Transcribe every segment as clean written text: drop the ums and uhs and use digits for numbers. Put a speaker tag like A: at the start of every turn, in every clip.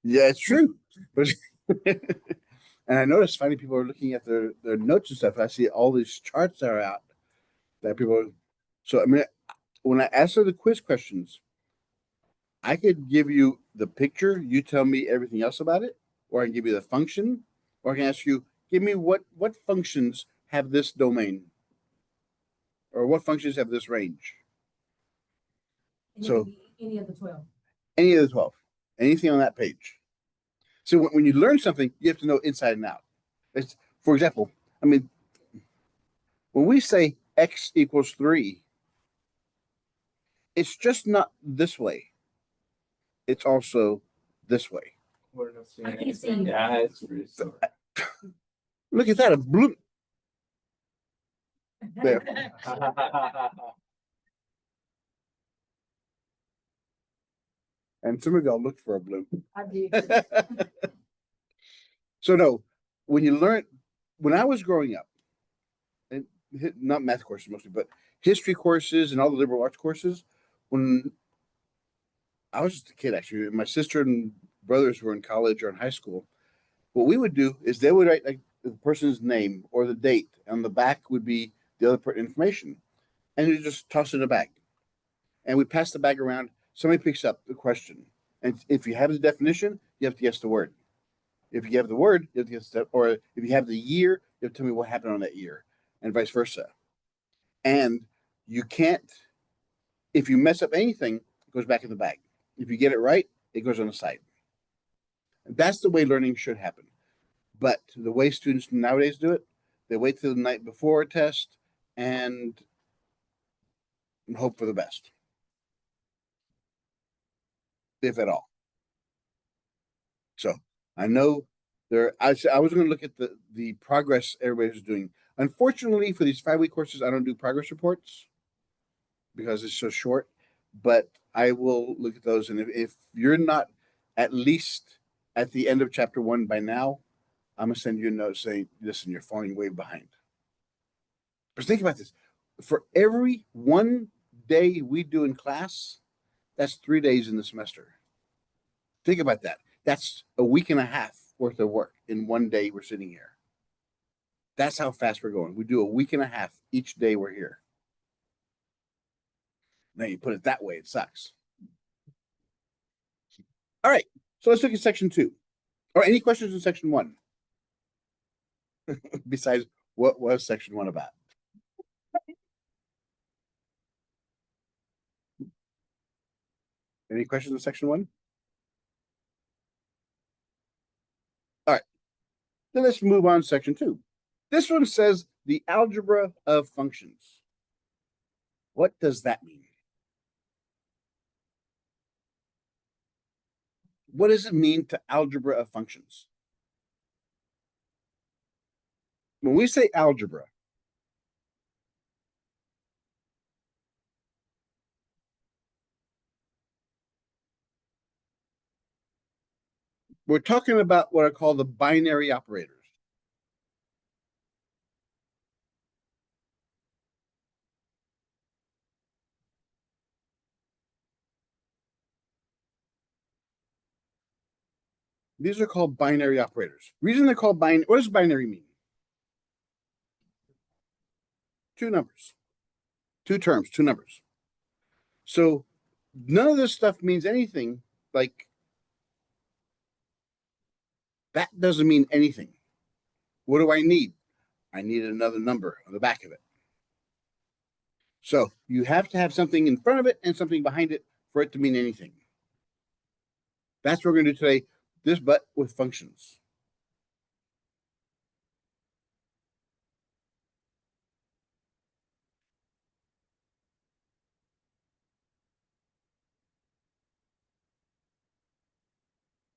A: Yeah, it's true. But and I noticed finally people are looking at their notes and stuff. I see all these charts that are out that people. So I mean, when I answer the quiz questions, I could give you the picture. You tell me everything else about it, or I can give you the function, or I can ask you, give me what functions have this domain, or what functions have this range.
B: And it
A: So
B: can be any of the 12.
A: any of the 12, anything on that page. So when you learn something, you have to know inside and out. For example, I mean, when we say x equals 3, it's just not this way. It's also this way.
B: I can't see you.
C: Yeah, it's pretty sorry.
A: Look at that, a blue. There. And some of y'all looked for a bloom.
B: I did.
A: So no, when I was growing up, and not math courses mostly, but history courses and all the liberal arts courses, when I was just a kid, actually, my sister and brothers were in college or in high school. What we would do is they would write like the person's name or the date. On the back would be the other information, and you just toss it in a bag. And we pass the bag around. Somebody picks up the question, and if you have the definition, you have to guess the word. If you have the word, you have to guess the, or if you have the year, you have to tell me what happened on that year, and vice versa. And you can't, if you mess up anything, it goes back in the bag. If you get it right, it goes on the side. That's the way learning should happen. But the way students nowadays do it, they wait till the night before a test and hope for the best, if at all. So I know I was going to look at the progress everybody's doing. Unfortunately, for these 5-week courses, I don't do progress reports because it's so short. But I will look at those, and if you're not at least at the end of chapter 1 by now, I'm gonna send you a note saying, "Listen, you're falling way behind." But think about this: for every 1 day we do in class, that's 3 days in the semester. Think about that. That's a week and a half worth of work in 1 day we're sitting here. That's how fast we're going. We do a week and a half each day we're here. Now you put it that way, it sucks. All right, so let's look at section 2. Or any questions in section 1? Besides, what was section 1 about? Any questions in section 1? All right, then let's move on to section 2. This one says the algebra of functions. What does that mean? What does it mean to algebra of functions? When we say algebra, we're talking about what are called the binary operators. These are called binary operators. Reason they're called binary, what does binary mean? 2 numbers, 2 terms, 2 numbers. So none of this stuff means anything. Like, that doesn't mean anything. What do I need? I need another number on the back of it. So you have to have something in front of it and something behind it for it to mean anything. That's what we're going to do today, this but with functions.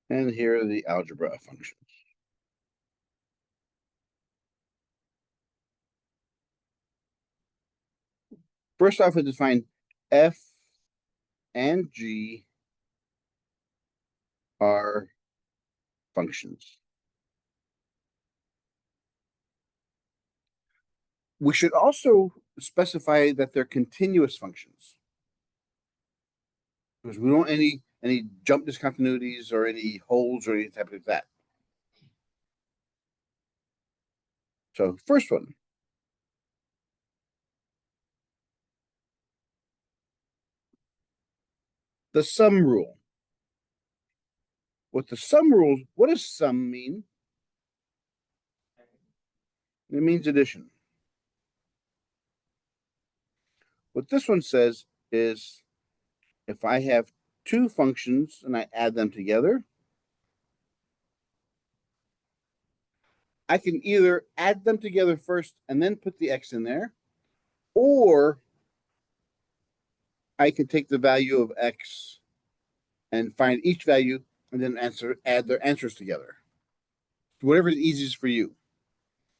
A: And here are the algebra of functions. First off, we define f and g are functions. We should also specify that they're continuous functions, because we don't want any any jump discontinuities or any holes or anything like that. So first one. The sum rule. What does sum mean? It means addition. What this one says is if I have two functions and I add them together, I can either add them together first and then put the x in there, or I can take the value of x and find each value and then add their answers together. Whatever is easiest for you.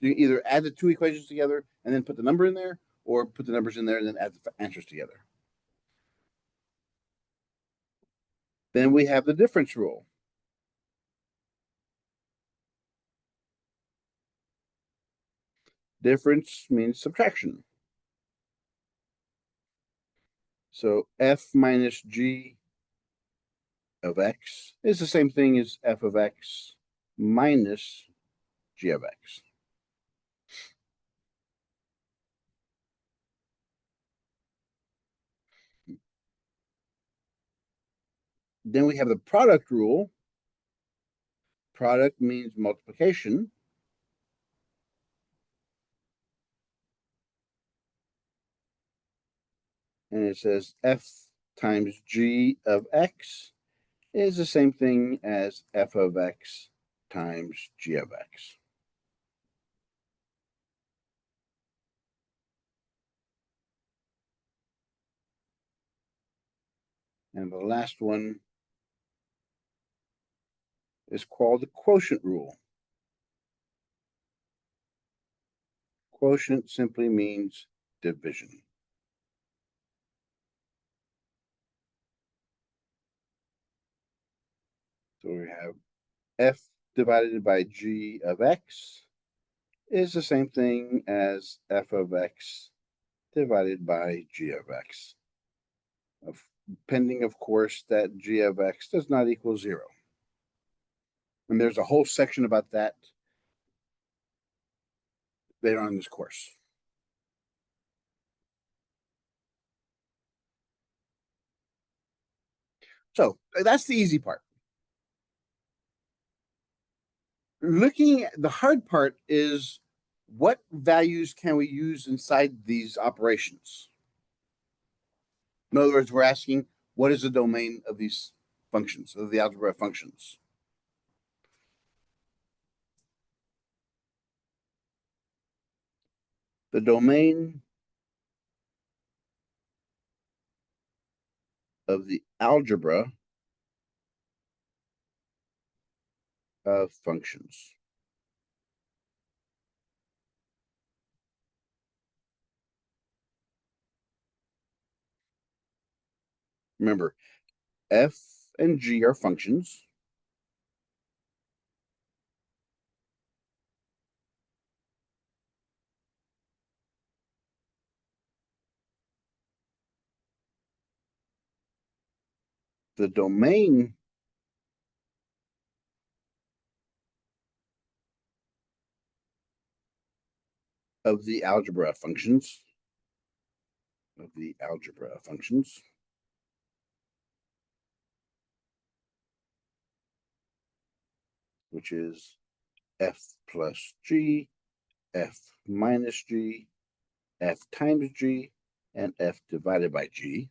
A: You can either add the two equations together and then put the number in there, or put the numbers in there and then add the answers together. Then we have the difference rule. Difference means subtraction. So f minus g of x is the same thing as f of x minus g of x. Then we have the product rule. Product means multiplication. And it says f times g of x is the same thing as f of x times g of x. And the last one is called the quotient rule. Quotient simply means division. So we have f divided by g of x is the same thing as f of x divided by g of x. Pending, of course, that g of x does not equal 0. And there's a whole section about that later on in this course. So that's the easy part. The hard part is what values can we use inside these operations? In other words, we're asking what is the domain of these functions, of the algebra functions? The domain of the algebra of functions. Remember, f and g are functions. The domain of the algebra functions, which is f plus g, f minus g, f times g, and f divided by g.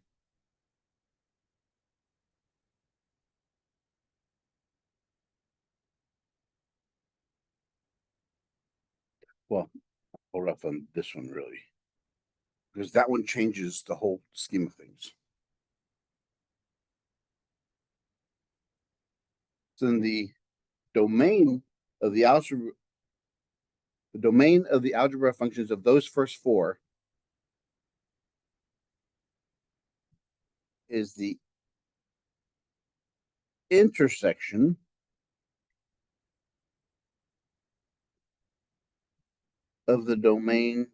A: Well, hold up on this one really, because that one changes the whole scheme of things. So in the domain of the algebra, functions of those first four is the intersection of the domains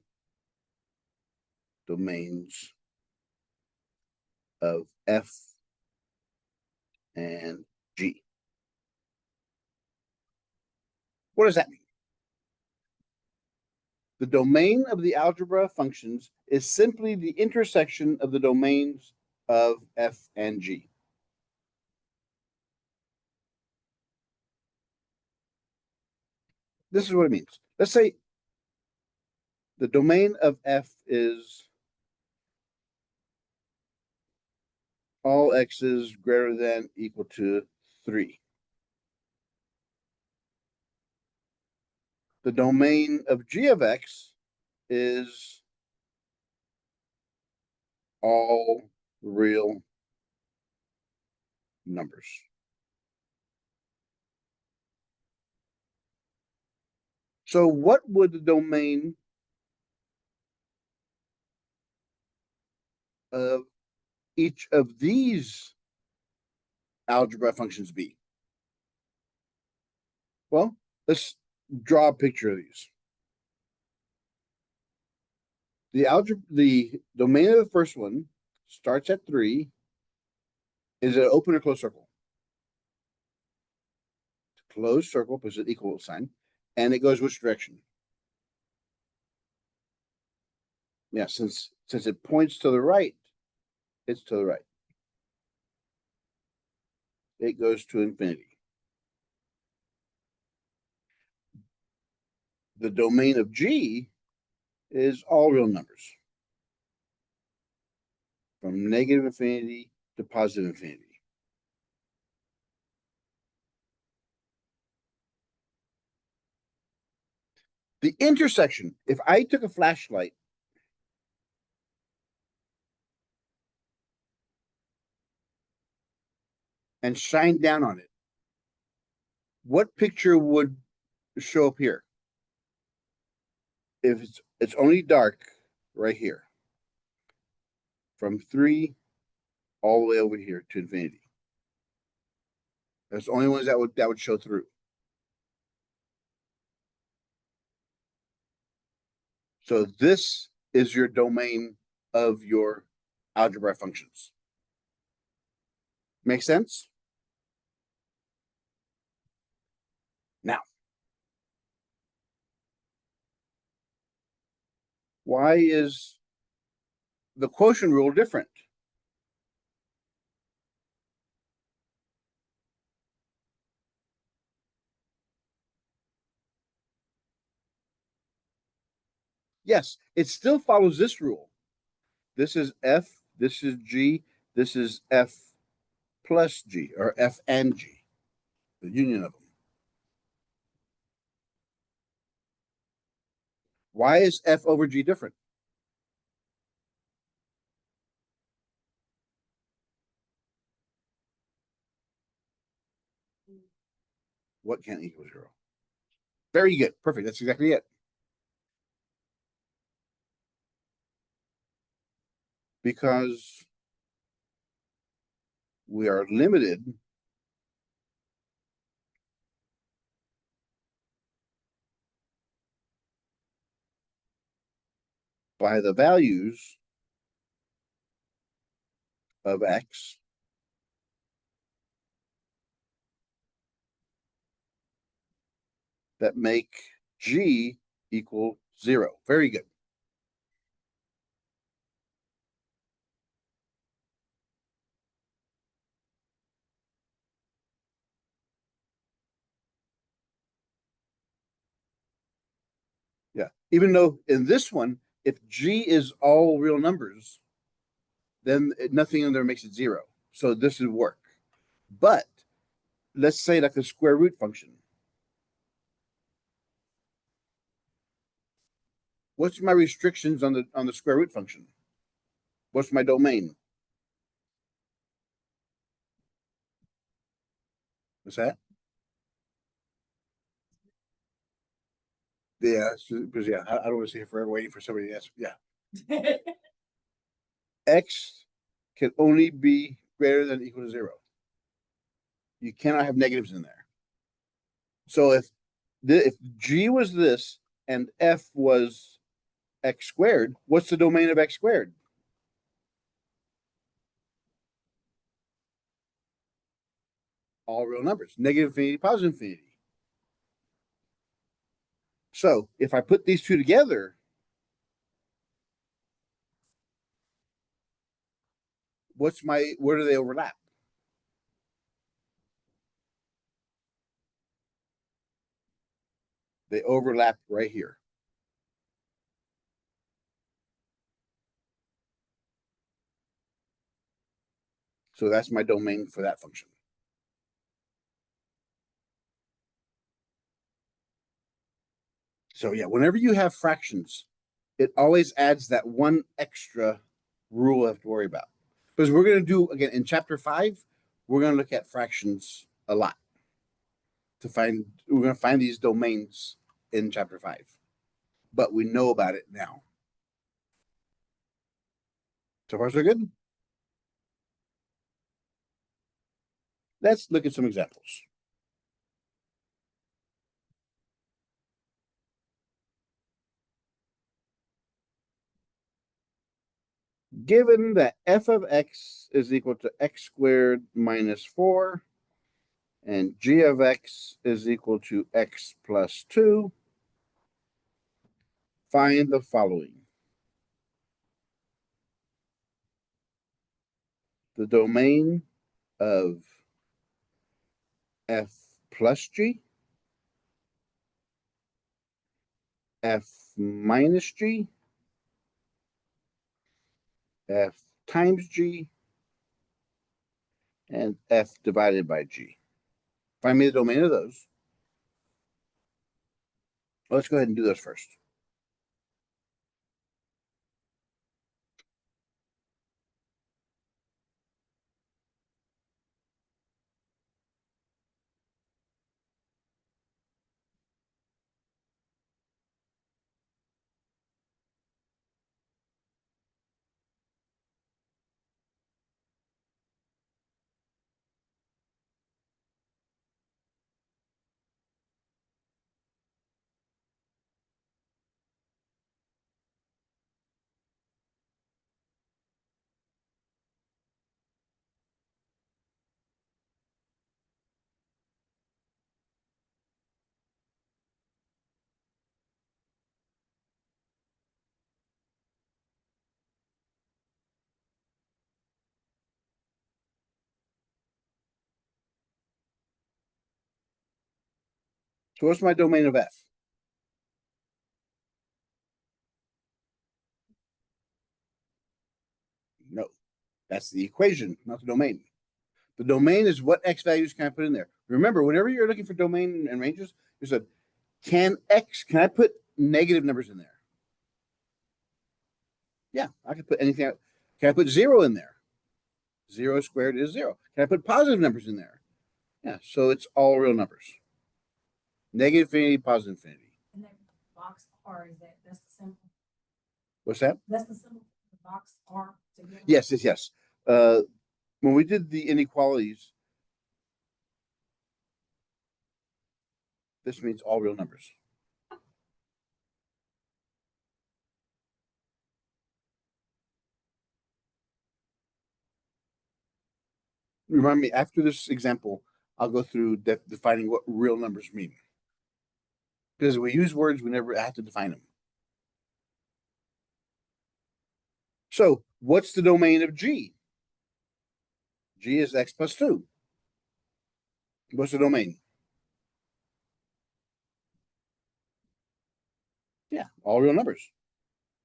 A: of f and G. What does that mean? The domain of the algebra functions is simply the intersection of the domains of F and G. This is what it means. Let's say the domain of F is all x's greater than equal to 3. The domain of g of x is all real numbers. So what would the domain of each of these algebra functions be? Well, let's draw a picture of these. The domain of the first one starts at 3. Is it an open or closed circle? Closed circle, puts an equal sign, and it goes which direction? Yeah, since it points to the right, it's to the right. It goes to infinity. The domain of G is all real numbers, from negative infinity to positive infinity. The intersection, if I took a flashlight and shined down on it, what picture would show up here? If it's only dark right here, from 3 all the way over here to infinity. That's the only ones that would show through. So this is your domain of your algebra functions. Make sense? Now, why is the quotient rule different? Yes, it still follows this rule. This is F, this is G, this is F plus G, or F and G, the union of them. Why is F over G different? What can't equal 0? Very good. Perfect. That's exactly it. Because we are limited by the values of x that make G equal 0. Very good. Yeah. Even though in this one, if G is all real numbers, then nothing in there makes it 0. So this would work. But let's say like a square root function. What's my restrictions on the square root function? What's my domain? What's that? Yeah, because I don't want to sit here forever waiting for somebody to ask. Yeah. X can only be greater than or equal to 0. You cannot have negatives in there. So if G was this and F was x squared, what's the domain of x squared? all real numbers, negative infinity, positive infinity. So if I put these two together, where do they overlap? They overlap right here. So that's my domain for that function. So yeah, whenever you have fractions, it always adds that one extra rule I have to worry about. Because we're going to do, again, in chapter 5, we're going to look at fractions a lot we're going to find these domains in chapter 5. But we know about it now. So far, so good. Let's look at some examples. Given that f of x is equal to x squared minus 4 and g of x is equal to x plus 2, find the following. The domain of f plus g, f minus g, f times g, and f divided by g. Find me the domain of those. Let's go ahead and do those first. So what's my domain of f? No, that's the equation, not the domain. The domain is what x values can I put in there. Remember, whenever you're looking for domain and ranges, you said, can I put negative numbers in there? Yeah, I can put anything. Can I put 0 in there? 0 squared is 0. Can I put positive numbers in there? Yeah, so it's all real numbers. Negative infinity, positive infinity.
B: And that box R, that's the symbol?
A: What's that?
B: That's the symbol, the box R together?
A: Yes. When we did the inequalities, this means all real numbers. Remind me, after this example, I'll go through defining what real numbers mean. Because we use words, we never have to define them. So what's the domain of G? G is x plus 2. What's the domain? Yeah, all real numbers.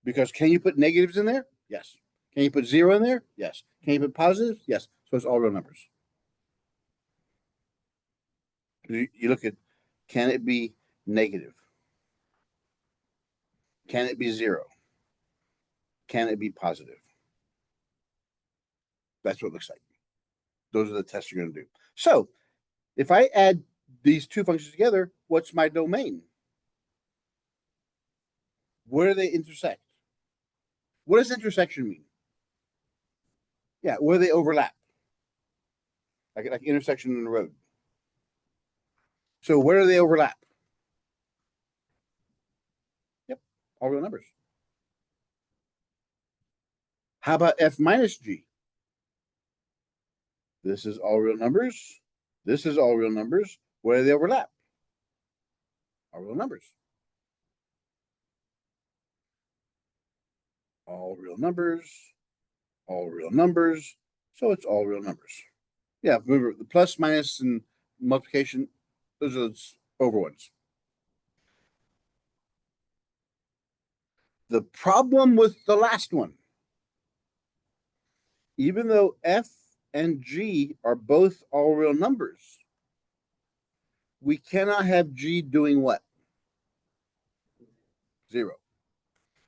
A: Because can you put negatives in there? Yes. Can you put 0 in there? Yes. Can you put positives? Yes. So it's all real numbers. You look at, can it be negative? Can it be 0? Can it be positive? That's what it looks like. Those are the tests you're going to do. So if I add these two functions together, what's my domain? Where do they intersect? What does intersection mean? Yeah, where they overlap. Like intersection in the road. So where do they overlap? Yep, all real numbers. How about f minus g? This is all real numbers. This is all real numbers. Where do they overlap? All real numbers. All real numbers. All real numbers. So it's all real numbers. Yeah, remember the plus, minus, and multiplication, those are those over ones. The problem with the last one, even though f and g are both all real numbers, we cannot have g doing what? 0.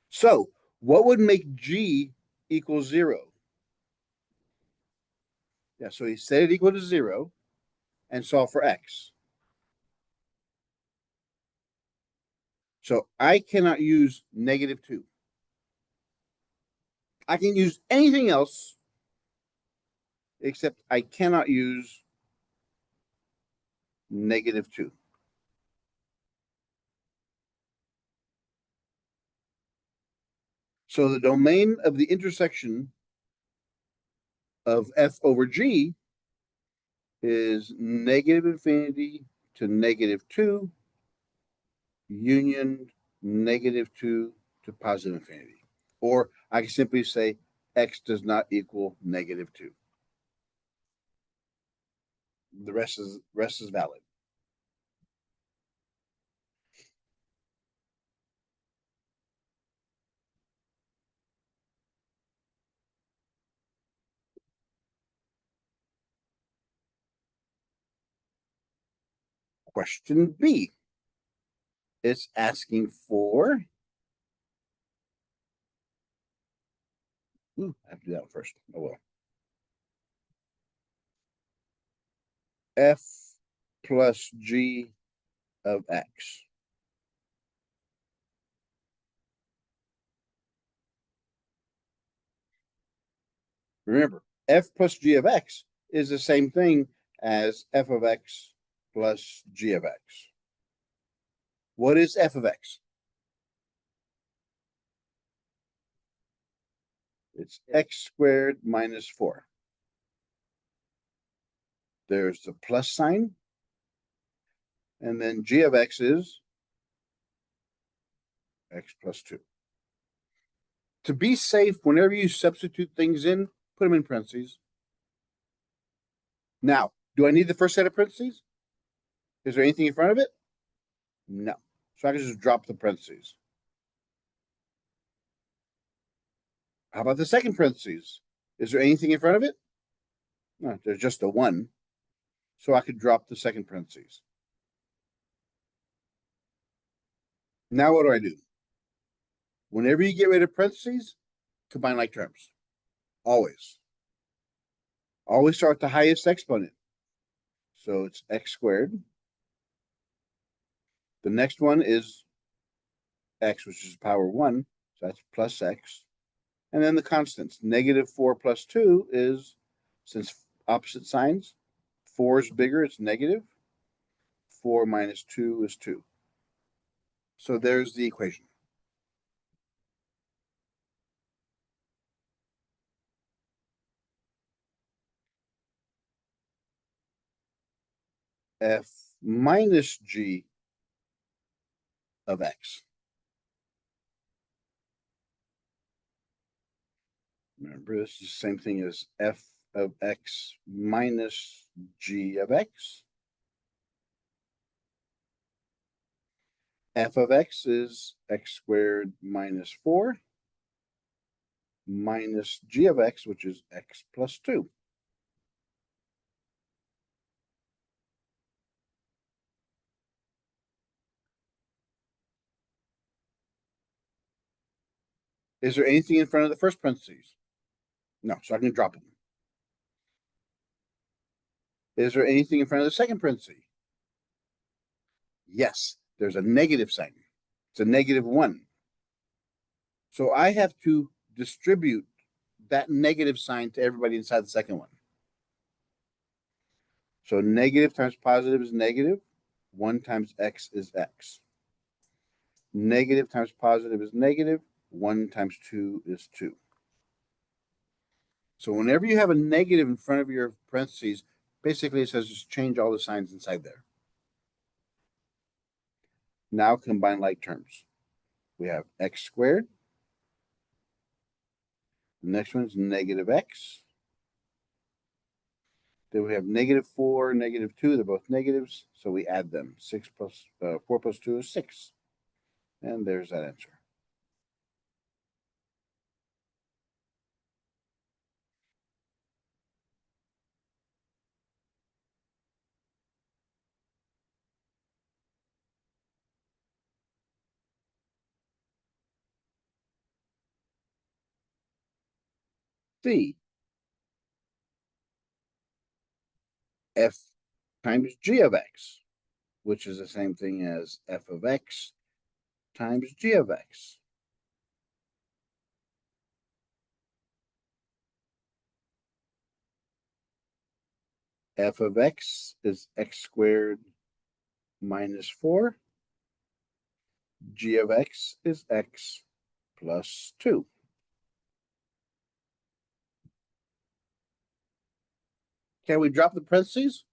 A: So what would make g equal 0? Yeah, so he set it equal to 0 and solve for x. So I cannot use -2. I can use anything else except I cannot use -2. So the domain of the intersection of f over g is -infinity to -2 union -2 to positive infinity. Or I can simply say x does not equal -2. The rest is valid. Question B. It's asking for. I have to do that one first. Oh well. F plus g of x. Remember, f plus g of x is the same thing as f of x plus g of x. What is f of x? It's x squared minus 4. There's the plus sign. And then g of x is x plus 2. To be safe, whenever you substitute things in, put them in parentheses. Now, do I need the first set of parentheses? Is there anything in front of it? No. So I can just drop the parentheses. How about the second parentheses? Is there anything in front of it? No, there's just a 1. So I could drop the second parentheses. Now what do? Whenever you get rid of parentheses, combine like terms. Always. Always start with the highest exponent. So it's x squared. The next one is x, which is power 1. So that's plus x. And then the constants. -4 plus 2 is, since opposite signs, 4 is bigger, it's negative. 4 minus 2 is 2. So there's the equation. F minus g of x. Remember, this is the same thing as f of x minus g of x. F of x is x squared minus 4 minus g of x, which is x plus 2. Is there anything in front of the first parentheses? No, so I can drop them. Is there anything in front of the second parenthesis? Yes, there's a negative sign. It's a -1. So I have to distribute that negative sign to everybody inside the second one. So negative times positive is negative. 1 times x is x. Negative times positive is negative. 1 times 2 is 2. So whenever you have a negative in front of your parentheses, Basically, it says just change all the signs inside there. Now combine like terms. We have x squared. The next one's negative x. Then we have -4, -2. They're both negatives, so we add them. 4 plus 2 is 6. And there's that answer. C, f times g of x, which is the same thing as f of x times g of x. F of x is x squared minus 4. G of x is x plus 2. Can we drop the parentheses?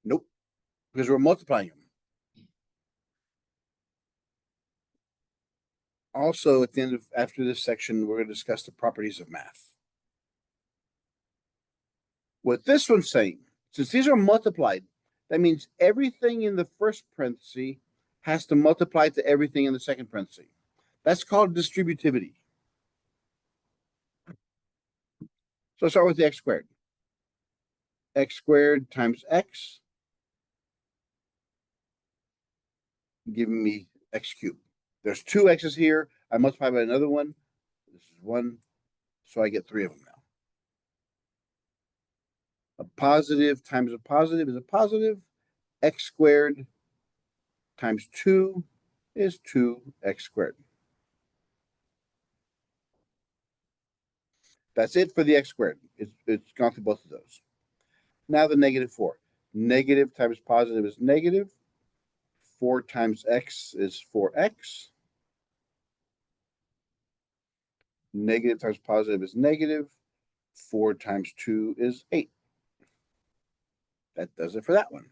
A: Nope, because we're multiplying them. Also, at the end of after this section, we're going to discuss the properties of math. What this one's saying, since these are multiplied, that means everything in the first parenthesis has to multiply to everything in the second parenthesis. That's called distributivity. So let's start with the x squared. X squared times x, giving me x cubed. There's 2 x's here. I multiply by another one. This is 1, so I get 3 of them now. A positive times a positive is a positive. X squared times 2 is 2x squared. That's it for the x squared. It's gone through both of those. Now the -4. Negative times positive is negative. 4 times x is 4x. Negative times positive is negative. 4 times 2 is 8. That does it for that one.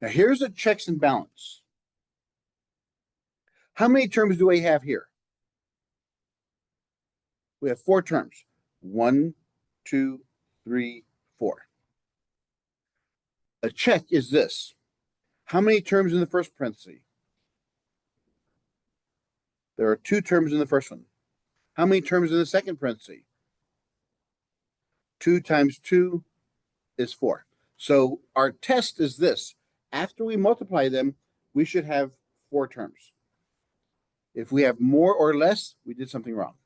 A: Now here's a checks and balance. How many terms do we have here? We have 4 terms. 1, 2, 3, 4. A check is this. How many terms in the first parenthesis? There are 2 terms in the first one. How many terms in the second parenthesis? 2 times 2 is 4. So our test is this. After we multiply them, we should have 4 terms. If we have more or less, we did something wrong.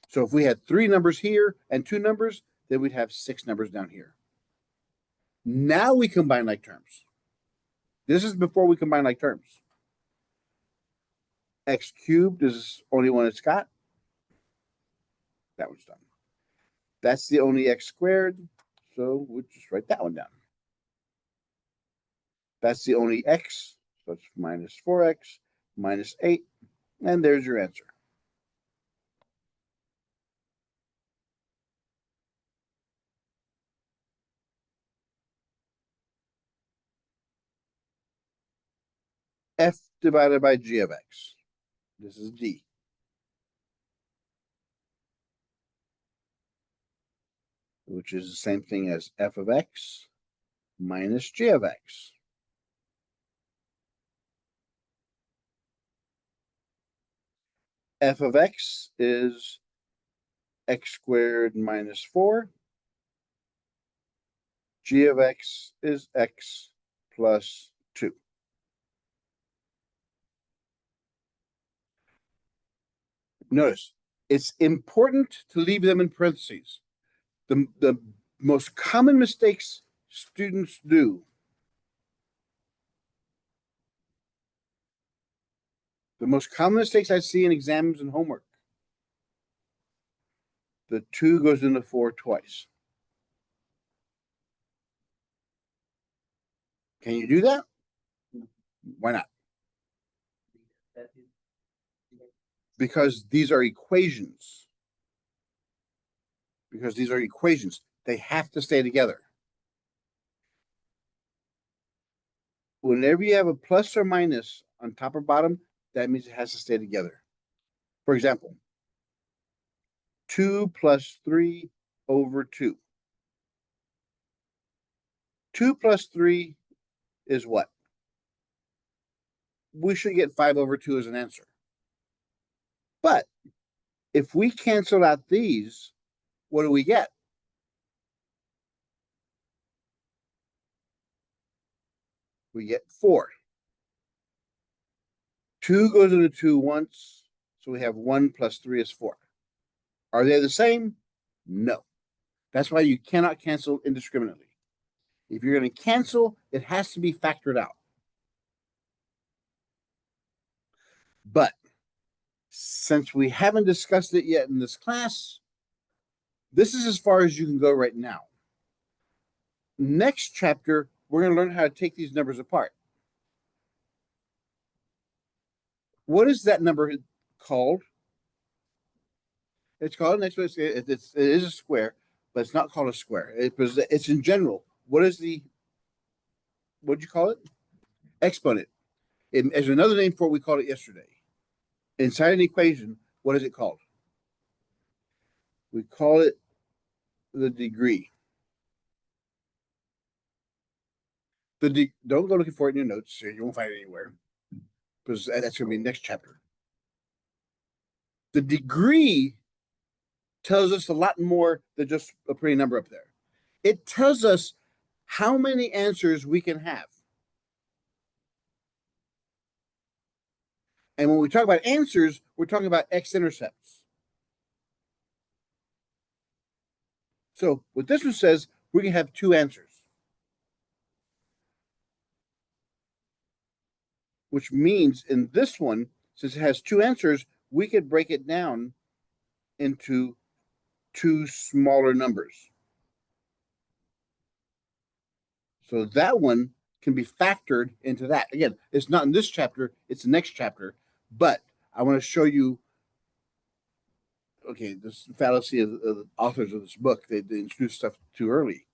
A: So if we had 3 numbers here and 2 numbers, then we'd have 6 numbers down here. Now we combine like terms. This is before we combine like terms. X cubed is only one it's got. That one's done. That's the only x squared, so we'll just write that one down. That's the only x, so it's minus 4x minus 8, and there's your answer. F divided by g of x. This is D. Which is the same thing as f of x minus g of x. F of x is x squared minus 4. G of x is x plus 2. Notice, it's important to leave them in parentheses. The most common mistakes students do, the most common mistakes I see in exams and homework, the 2 goes into 4 twice. Can you do that? Why not? because these are equations. Because these are equations. They have to stay together. Whenever you have a plus or minus on top or bottom, that means it has to stay together. For example, 2 plus 3 over 2. 2 plus 3 is what? We should get 5 over 2 as an answer. But if we cancel out these, what do we get? We get 4. 2 goes into 2 once, so we have 1 plus 3 is 4. Are they the same? No. That's why you cannot cancel indiscriminately. If you're going to cancel, it has to be factored out. But since we haven't discussed it yet in this class, this is as far as you can go right now. Next chapter, we're going to learn how to take these numbers apart. What is that number called? It's called an exponent. It is a square, but it's not called a square. It's in general. What did you call it? Exponent. There's another name for it. We called it yesterday. Inside an equation, what is it called? We call it the degree. Don't go looking for it in your notes. You won't find it anywhere, because that's going to be next chapter. The degree tells us a lot more than just a pretty number up there. It tells us how many answers we can have. And when we talk about answers, we're talking about x-intercepts. So what this one says, we can have 2 answers. Which means in this one, since it has 2 answers, we could break it down into 2 smaller numbers. So that one can be factored into that. Again, it's not in this chapter, it's the next chapter, but I want to show you, okay, this fallacy of the authors of this book, they introduce stuff too early.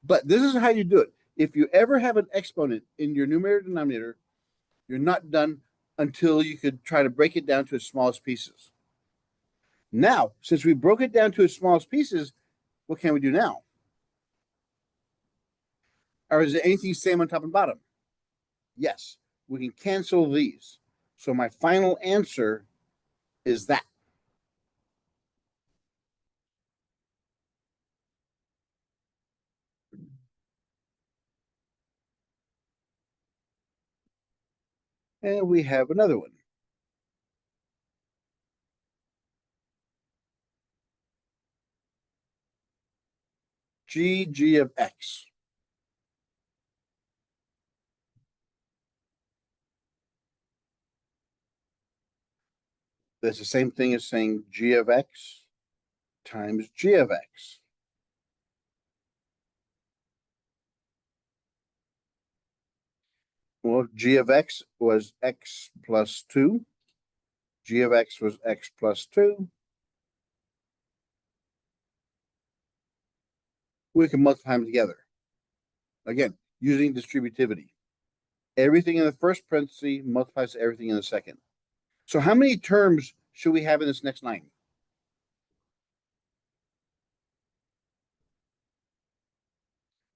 A: But this is how you do it. If you ever have an exponent in your numerator denominator, you're not done until you could try to break it down to its smallest pieces. Now, since we broke it down to its smallest pieces, what can we do now? Or is there anything same on top and bottom? Yes, we can cancel these. So my final answer is that. And we have another one. G of x. That's the same thing as saying g of x times g of x. Well, g of x was x plus 2. G of x was x plus 2. We can multiply them together. Again, using distributivity. Everything in the first parenthesis multiplies to everything in the second. So how many terms should we have in this next line?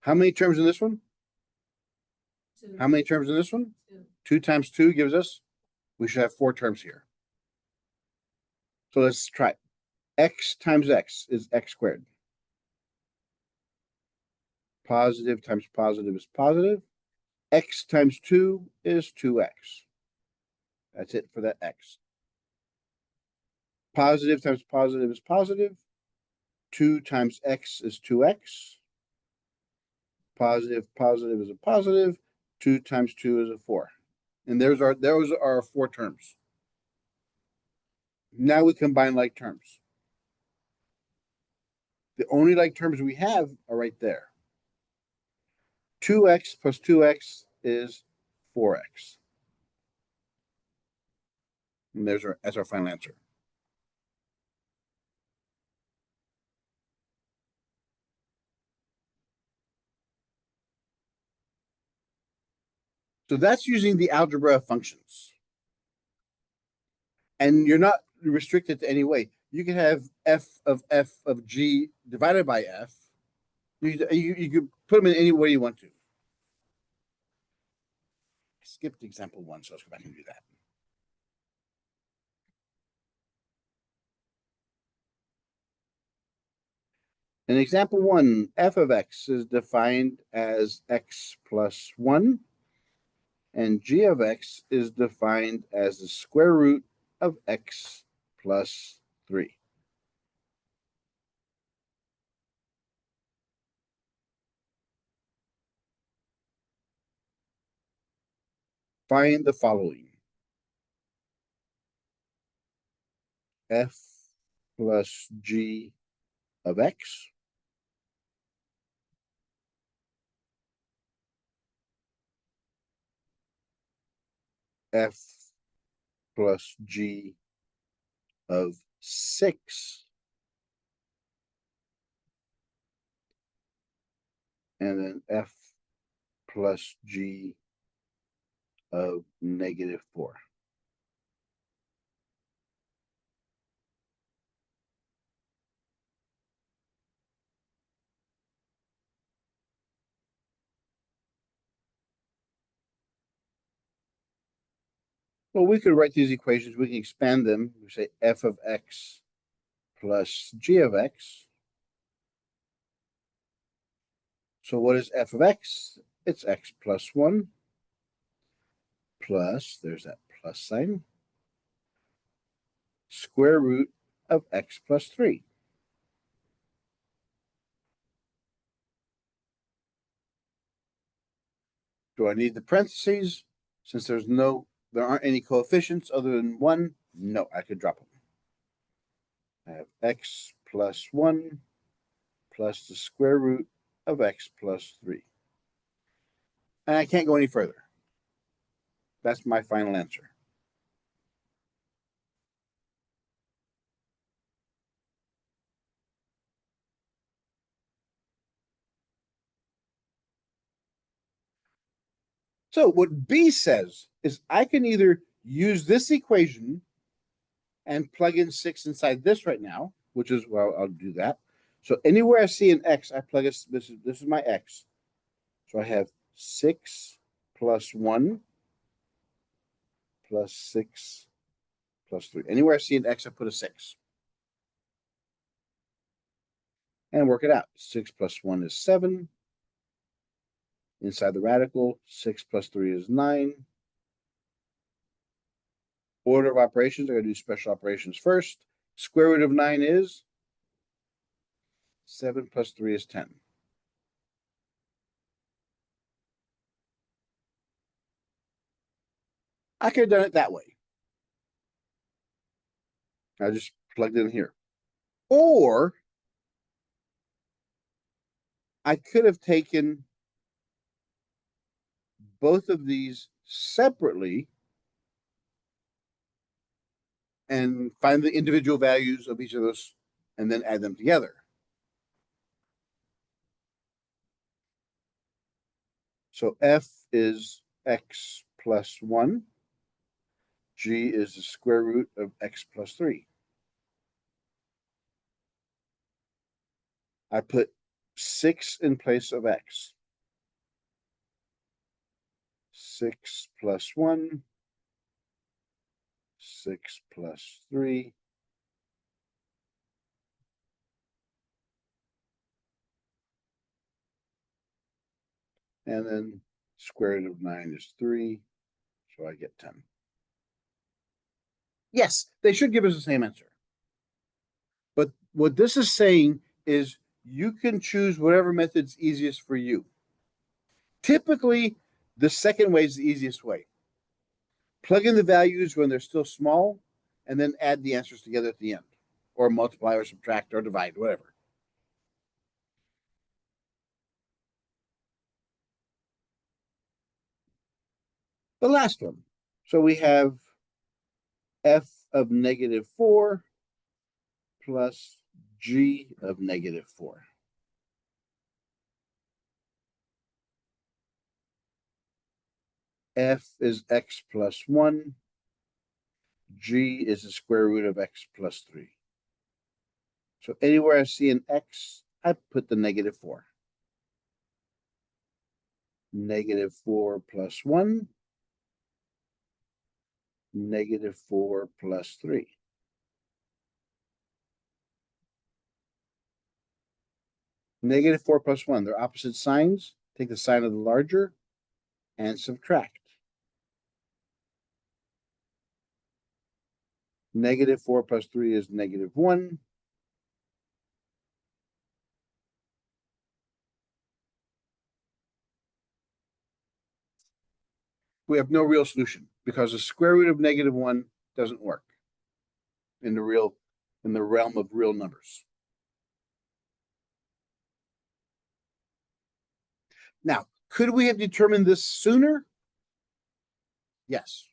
A: How many terms in this one?
B: 2.
A: How many terms in this one?
B: 2.
A: 2 times 2 gives us, we should have 4 terms here. So let's try it. X times x is x squared. Positive times positive is positive. X times 2 is 2x. That's it for that x. Positive times positive is positive. 2 times x is 2x. Positive is a positive. 2 times 2 is a 4. And those are our 4 terms. Now we combine like terms. The only like terms we have are right there. 2x plus 2x is 4x. And that's our final answer. So that's using the algebra of functions. And you're not restricted to any way. You can have f of g divided by f. You can put them in any way you want to. I skipped example 1, so let's go back and do that. In example 1, f of x is defined as x plus 1, and g of x is defined as the square root of x plus 3. Find the following. F plus g of x, f plus g of 6, and then f plus g of -4. Well, we could write these equations, we can expand them. We say f of x plus g of x. So what is f of x? It's x plus 1 plus, there's that plus sign, square root of x plus 3. Do I need the parentheses? Since there aren't any coefficients other than 1, no, I could drop them. I have x plus 1 plus the square root of x plus 3. And I can't go any further. That's my final answer. So what B says is I can either use this equation and plug in 6 inside this right now, which is, well, I'll do that. So anywhere I see an x, I plug this is my x. So I have 6 plus 1 plus 6 plus 3. Anywhere I see an x, I put a 6. And work it out. 6 plus 1 is 7. Inside the radical, 6 plus 3 is 9. Order of operations, I'm going to do special operations first. Square root of 9 is 7 plus 3 is 10. I could have done it that way. I just plugged it in here. Or I could have taken both of these separately and find the individual values of each of those and then add them together. So f is x plus 1. G is the square root of x plus 3. I put 6 in place of x. 6 plus 1, 6 plus 3. And then square root of 9 is 3, so I get 10. Yes, they should give us the same answer. But what this is saying is you can choose whatever method's easiest for you. Typically, the second way is the easiest way. Plug in the values when they're still small, and then add the answers together at the end, or multiply or subtract or divide, whatever. The last one. So we have f of -4 plus g of -4. F is x plus 1. G is the square root of x plus 3. So anywhere I see an x, I put the -4. -4 plus 1, -4 plus 3. -4 plus 1, they're opposite signs. Take the sign of the larger and subtract. -4 plus 3 is -1. We have no real solution because the square root of -1 doesn't work in the realm of real numbers. Now, could we have determined this sooner? Yes.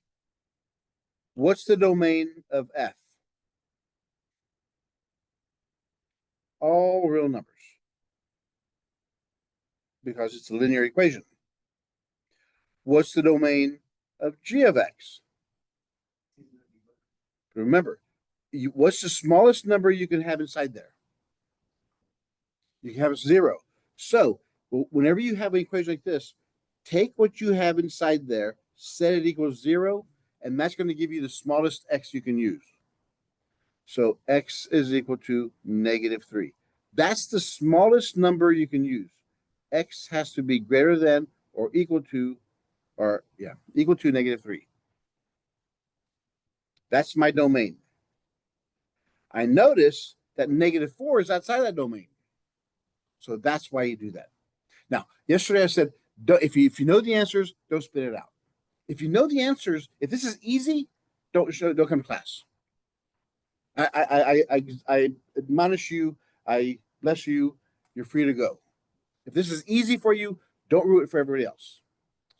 A: What's the domain of f? All real numbers, because it's a linear equation. What's the domain of g of x? Remember, what's the smallest number you can have inside there? You can have a 0. So whenever you have an equation like this, take what you have inside there, set it equals 0, and that's going to give you the smallest x you can use. So x is equal to -3. That's the smallest number you can use. X has to be greater than or equal to, equal to -3. That's my domain. I notice that -4 is outside that domain. So that's why you do that. Now, yesterday I said, if you know the answers, don't spit it out. If you know the answers, if this is easy, don't come to class. I admonish you. I bless you. You're free to go. If this is easy for you, don't ruin it for everybody else.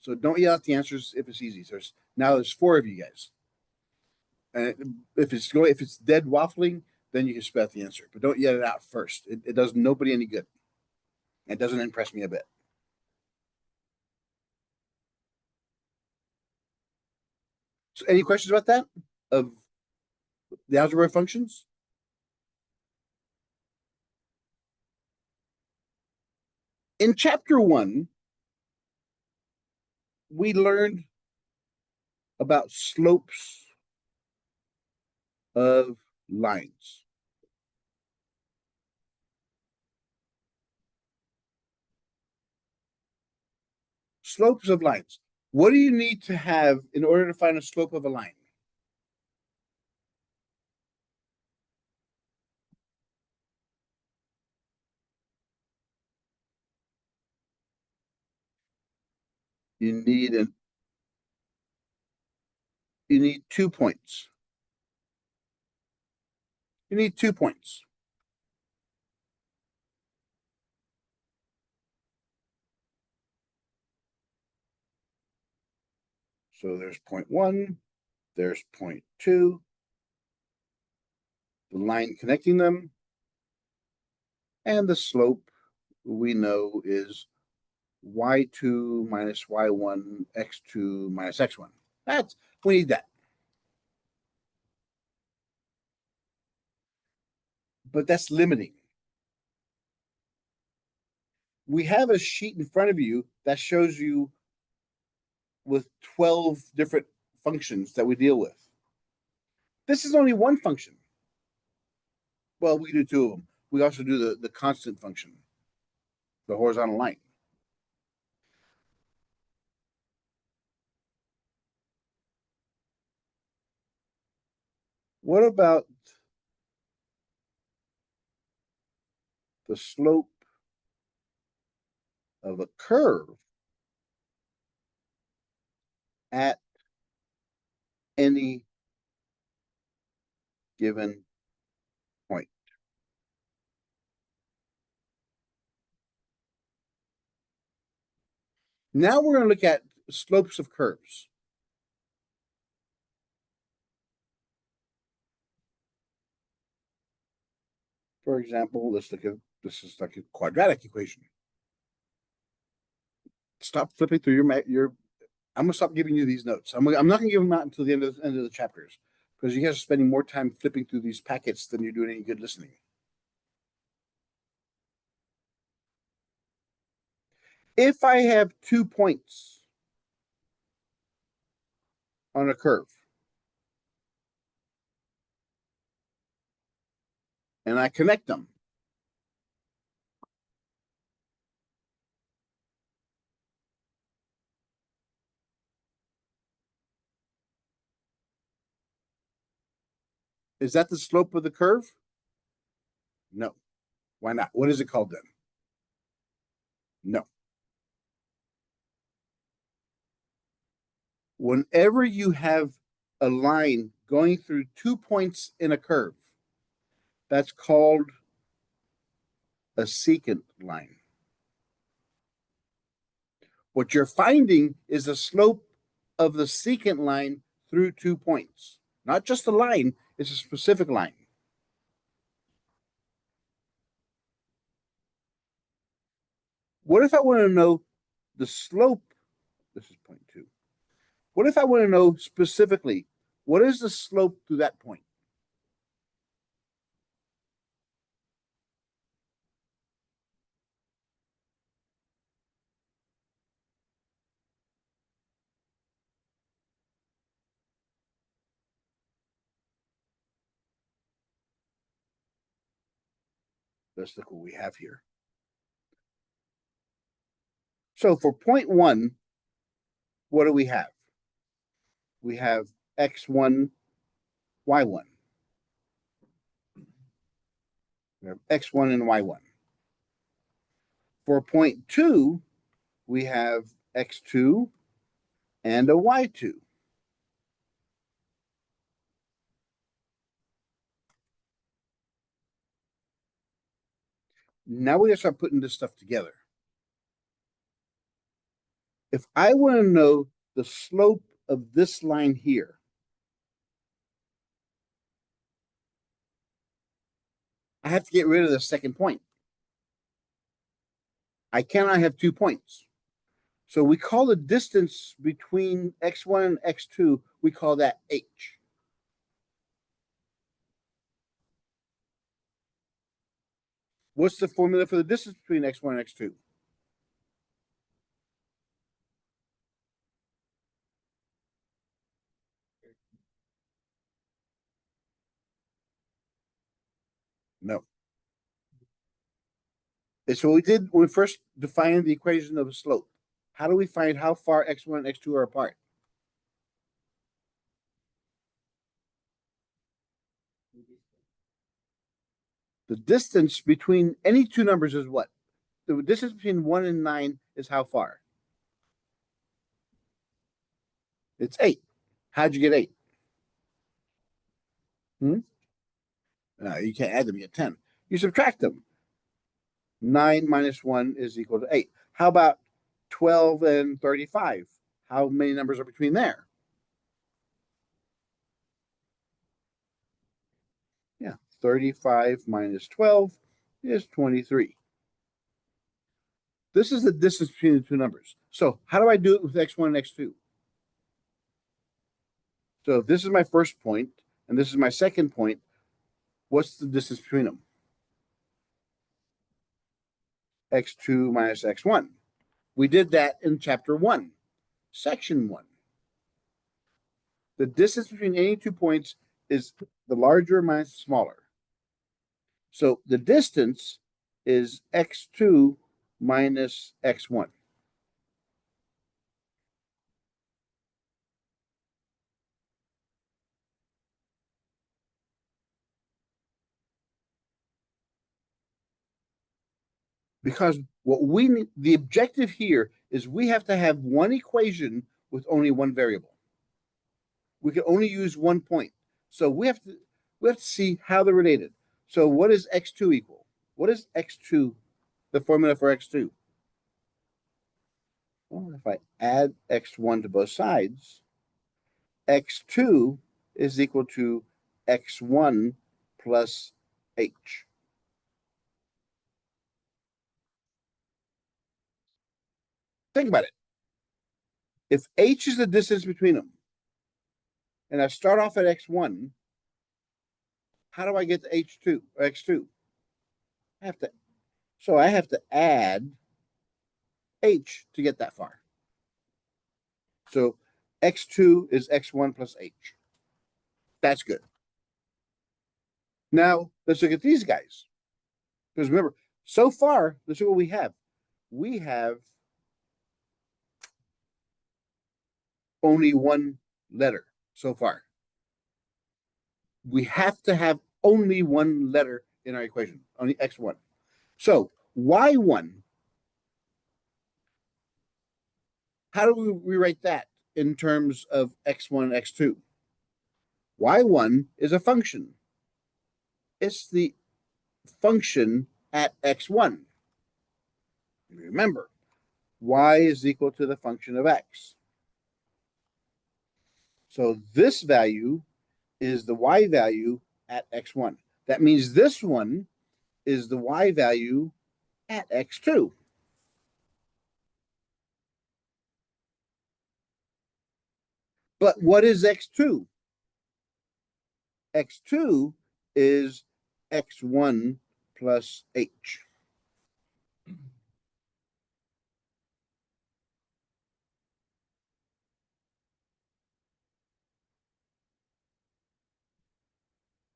A: So don't yell out the answers if it's easy. There's 4 of you guys. And if it's dead waffling, then you can spit out the answer. But don't yell it out first. It does nobody any good. It doesn't impress me a bit. So any questions about that? Of the algebra functions? In chapter 1, we learned about slopes of lines. Slopes of lines. What do you need to have in order to find a slope of a line? You need 2 points. You need 2 points. So there's point 1, there's point 2, the line connecting them, and the slope we know is y2 minus y1, x2 minus x1. We need that. But that's limiting. We have a sheet in front of you that shows you with 12 different functions that we deal with. This is only one function. Well, we do 2 of them. We also do the constant function, the horizontal line. What about the slope of a curve at any given point? Now we're going to look at slopes of curves. For example, let's look at this is like a quadratic equation. Stop flipping through your. I'm gonna stop giving you these notes. I'm not gonna give them out until the end of the chapters because you guys are spending more time flipping through these packets than you're doing any good listening. If I have 2 points on a curve and I connect them, is that the slope of the curve? No. Why not? What is it called then? No. Whenever you have a line going through 2 points in a curve, that's called a secant line. What you're finding is the slope of the secant line through 2 points. Not just a line, it's a specific line. What if I want to know the slope? This is point 2. What if I want to know specifically, what is the slope to that point? Let's look what we have here. So for point 1, what do we have? We have x1, y1. We have x1 and y1. For point 2, we have x2 and a y2. Now we gotta start putting this stuff together. If I want to know the slope of this line here, I have to get rid of the second point. I cannot have 2 points. So we call the distance between x1 and x2, we call that h. What's the formula for the distance between x1 and x2? No. It's what we did when we first defined the equation of a slope. How do we find how far x1 and x2 are apart? The distance between any two numbers is what? The distance between 1 and 9 is how far? It's 8. How'd you get 8? You can't add them, you get 10. You subtract them. 9 minus 1 is equal to 8. How about 12 and 35? How many numbers are between there? Yeah, 35 minus 12 is 23. This is the distance between the two numbers. So how do I do it with x1 and x2? So if this is my first point and this is my second point, what's the distance between them? X2 minus x1. We did that in chapter 1, section 1. The distance between any 2 points is the larger minus the smaller. So the distance is x2 minus x1. Because what we need, the objective here is we have to have one equation with only one variable. We can only use 1 point. So we have to see how they're related. So what is x2 equal? What is x2, the formula for x2? Well, if I add x1 to both sides, x2 is equal to x1 plus h. Think about it. If h is the distance between them, and I start off at x1, how do I get to h2 or x2? I have to add h to get that far. So x2 is x1 plus h. That's good. Now let's look at these guys. Because remember, so far, let's see what we have. We have only one letter so far. We have to have only one letter in our equation, only x1. So y1, how do we rewrite that in terms of x1 and x2? Y1 is a function. It's the function at x1. Remember, y is equal to the function of x. So this value is the y value at x1. That means this one is the y value at x2. But what is x2? X2 is x1 plus h.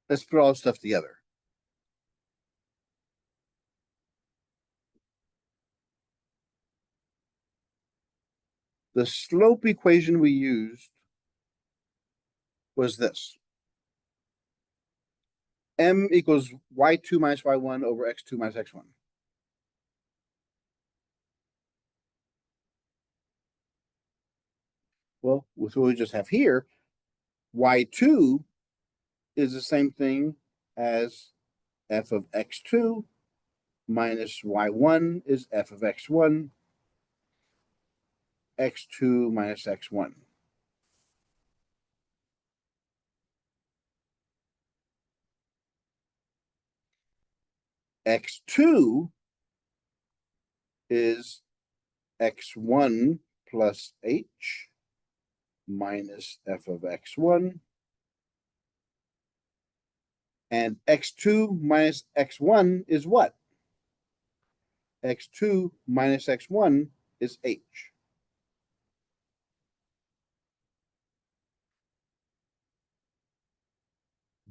A: Let's put all this stuff together. The slope equation we used was this. M equals y2 minus y1 over x2 minus x1. Well, with what we just have here, y2 is the same thing as f of x2 minus y1 is f of x1, x2 minus x1. X2 is x1 plus h minus f of x1. And x2 minus x1 is what? X2 minus x1 is h.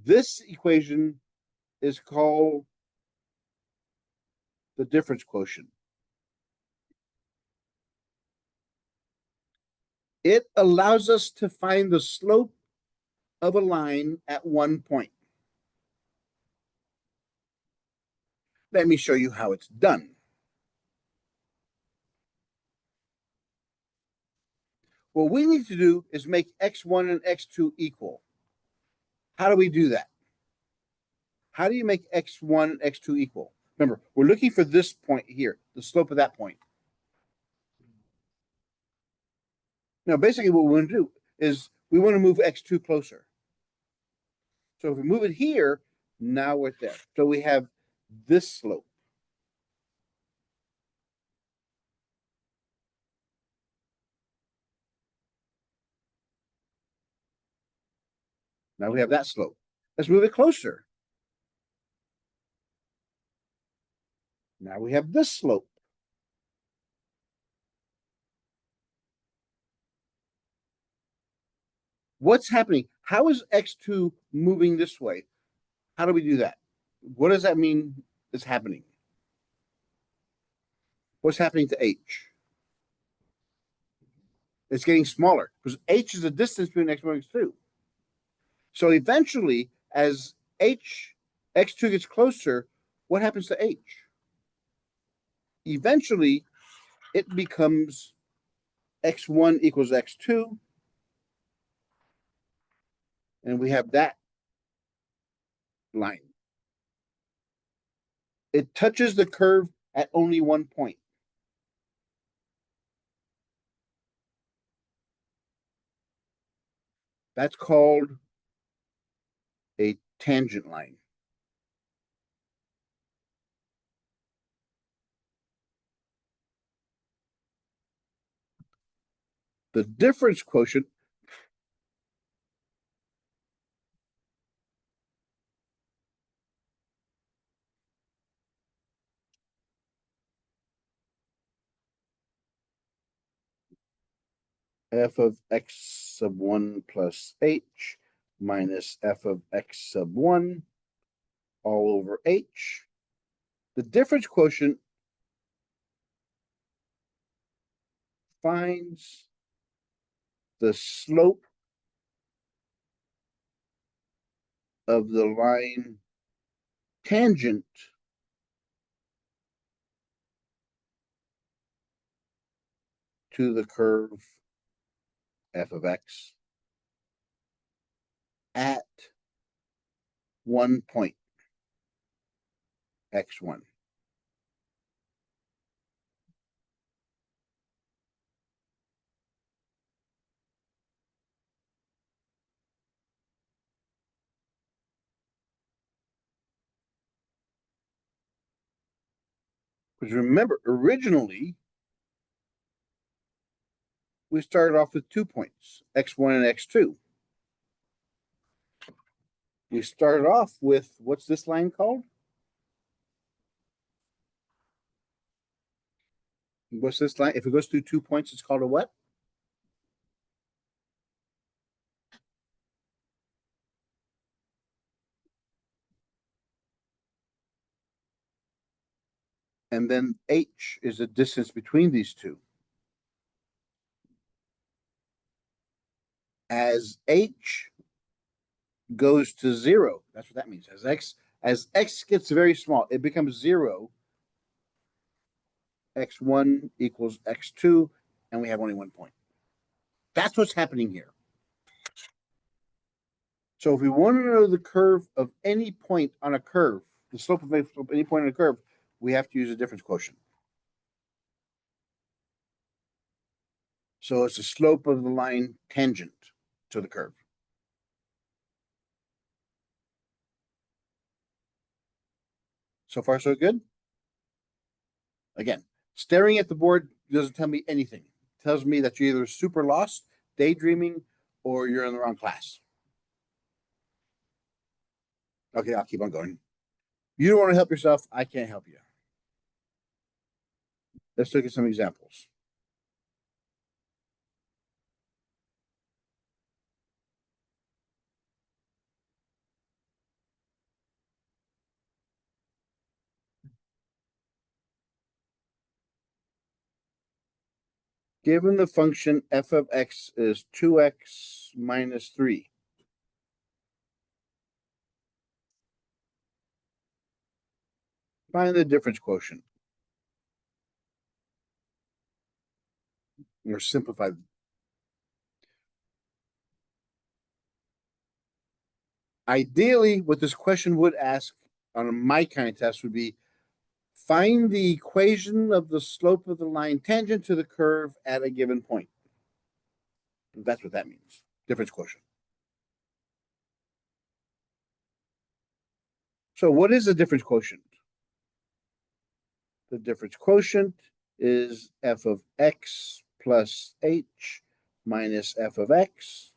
A: This equation is called the difference quotient. It allows us to find the slope of a line at one point. Let me show you how it's done. What we need to do is make x1 and x2 equal. How do we do that? How do you make x1 and x2 equal? Remember, we're looking for this point here, the slope of that point. Now, basically what we want to do is we want to move x2 closer. So if we move it here, now we're there. So we have this slope. Now we have that slope. Let's move it closer. Now we have this slope. What's happening? How is x2 moving this way? How do we do that? What does that mean is happening? What's happening to h? It's getting smaller because h is the distance between x1 and x2. So eventually, as x2 gets closer, what happens to h? Eventually, it becomes x1 equals x2, and we have that line. It touches the curve at only one point. That's called a tangent line. The difference quotient f of x sub 1 plus h minus f of x sub 1 all over h. The difference quotient finds the slope of the line tangent to the curve f of x at one point, x1. Because remember, originally, we started off with 2 points, x1 and x2. We started off with, what's this line called? What's this line? If it goes through 2 points, it's called a what? And then h is the distance between these two. As h goes to 0, that's what that means. As x gets very small, it becomes 0. X1 equals x2, and we have only 1 point. That's what's happening here. So if we want to know the curve of any point on a curve, the slope of any point on a curve, we have to use a difference quotient. So it's the slope of the line tangent to the curve. So far, so good? Again, staring at the board doesn't tell me anything. It tells me that you're either super lost, daydreaming, or you're in the wrong class. Okay, I'll keep on going. You don't want to help yourself. I can't help you. Let's look at some examples. Given the function f of x is 2x minus 3, find the difference quotient. Or simplify. Ideally, what this question would ask on my kind of test would be, find the equation of the slope of the line tangent to the curve at a given point. That's what that means. Difference quotient. So what is the difference quotient? The difference quotient is f of x plus h minus f of x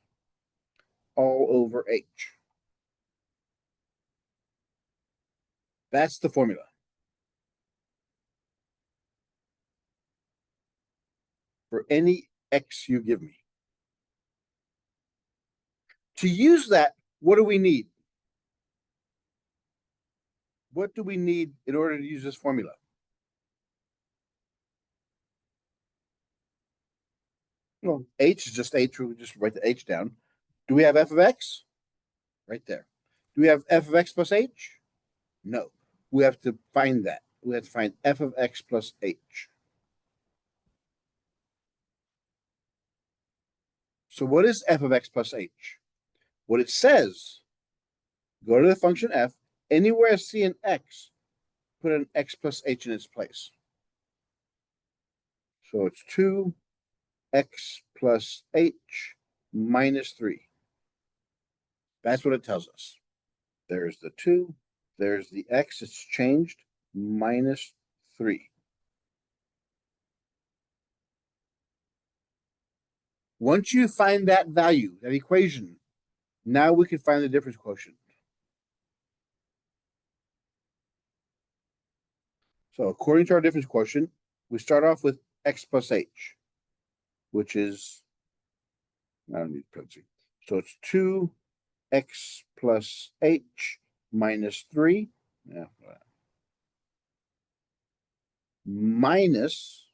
A: all over h. That's the formula. For any x you give me. To use that, what do we need? What do we need in order to use this formula? Well, h is just h. We just write the h down. Do we have f of x? Right there. Do we have f of x plus h? No. We have to find that. We have to find f of x plus h. So what is f of x plus h? What it says, go to the function f, anywhere I see an x, put an x plus h in its place. So it's 2x plus h minus 3. That's what it tells us. There's the 2, there's the x, it's changed, minus 3. Once you find that value, that equation, now we can find the difference quotient. So according to our difference quotient, we start off with x plus h, which is, I don't need parentheses. So it's 2x plus h minus 3. Yeah. Minus,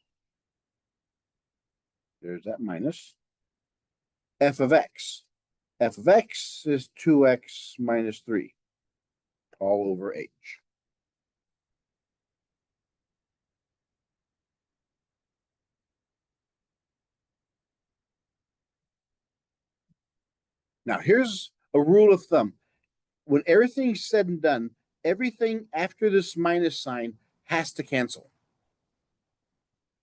A: there's that minus, f of x. F of x is 2x minus 3 all over h. Now, here's a rule of thumb. When everything's said and done, everything after this minus sign has to cancel.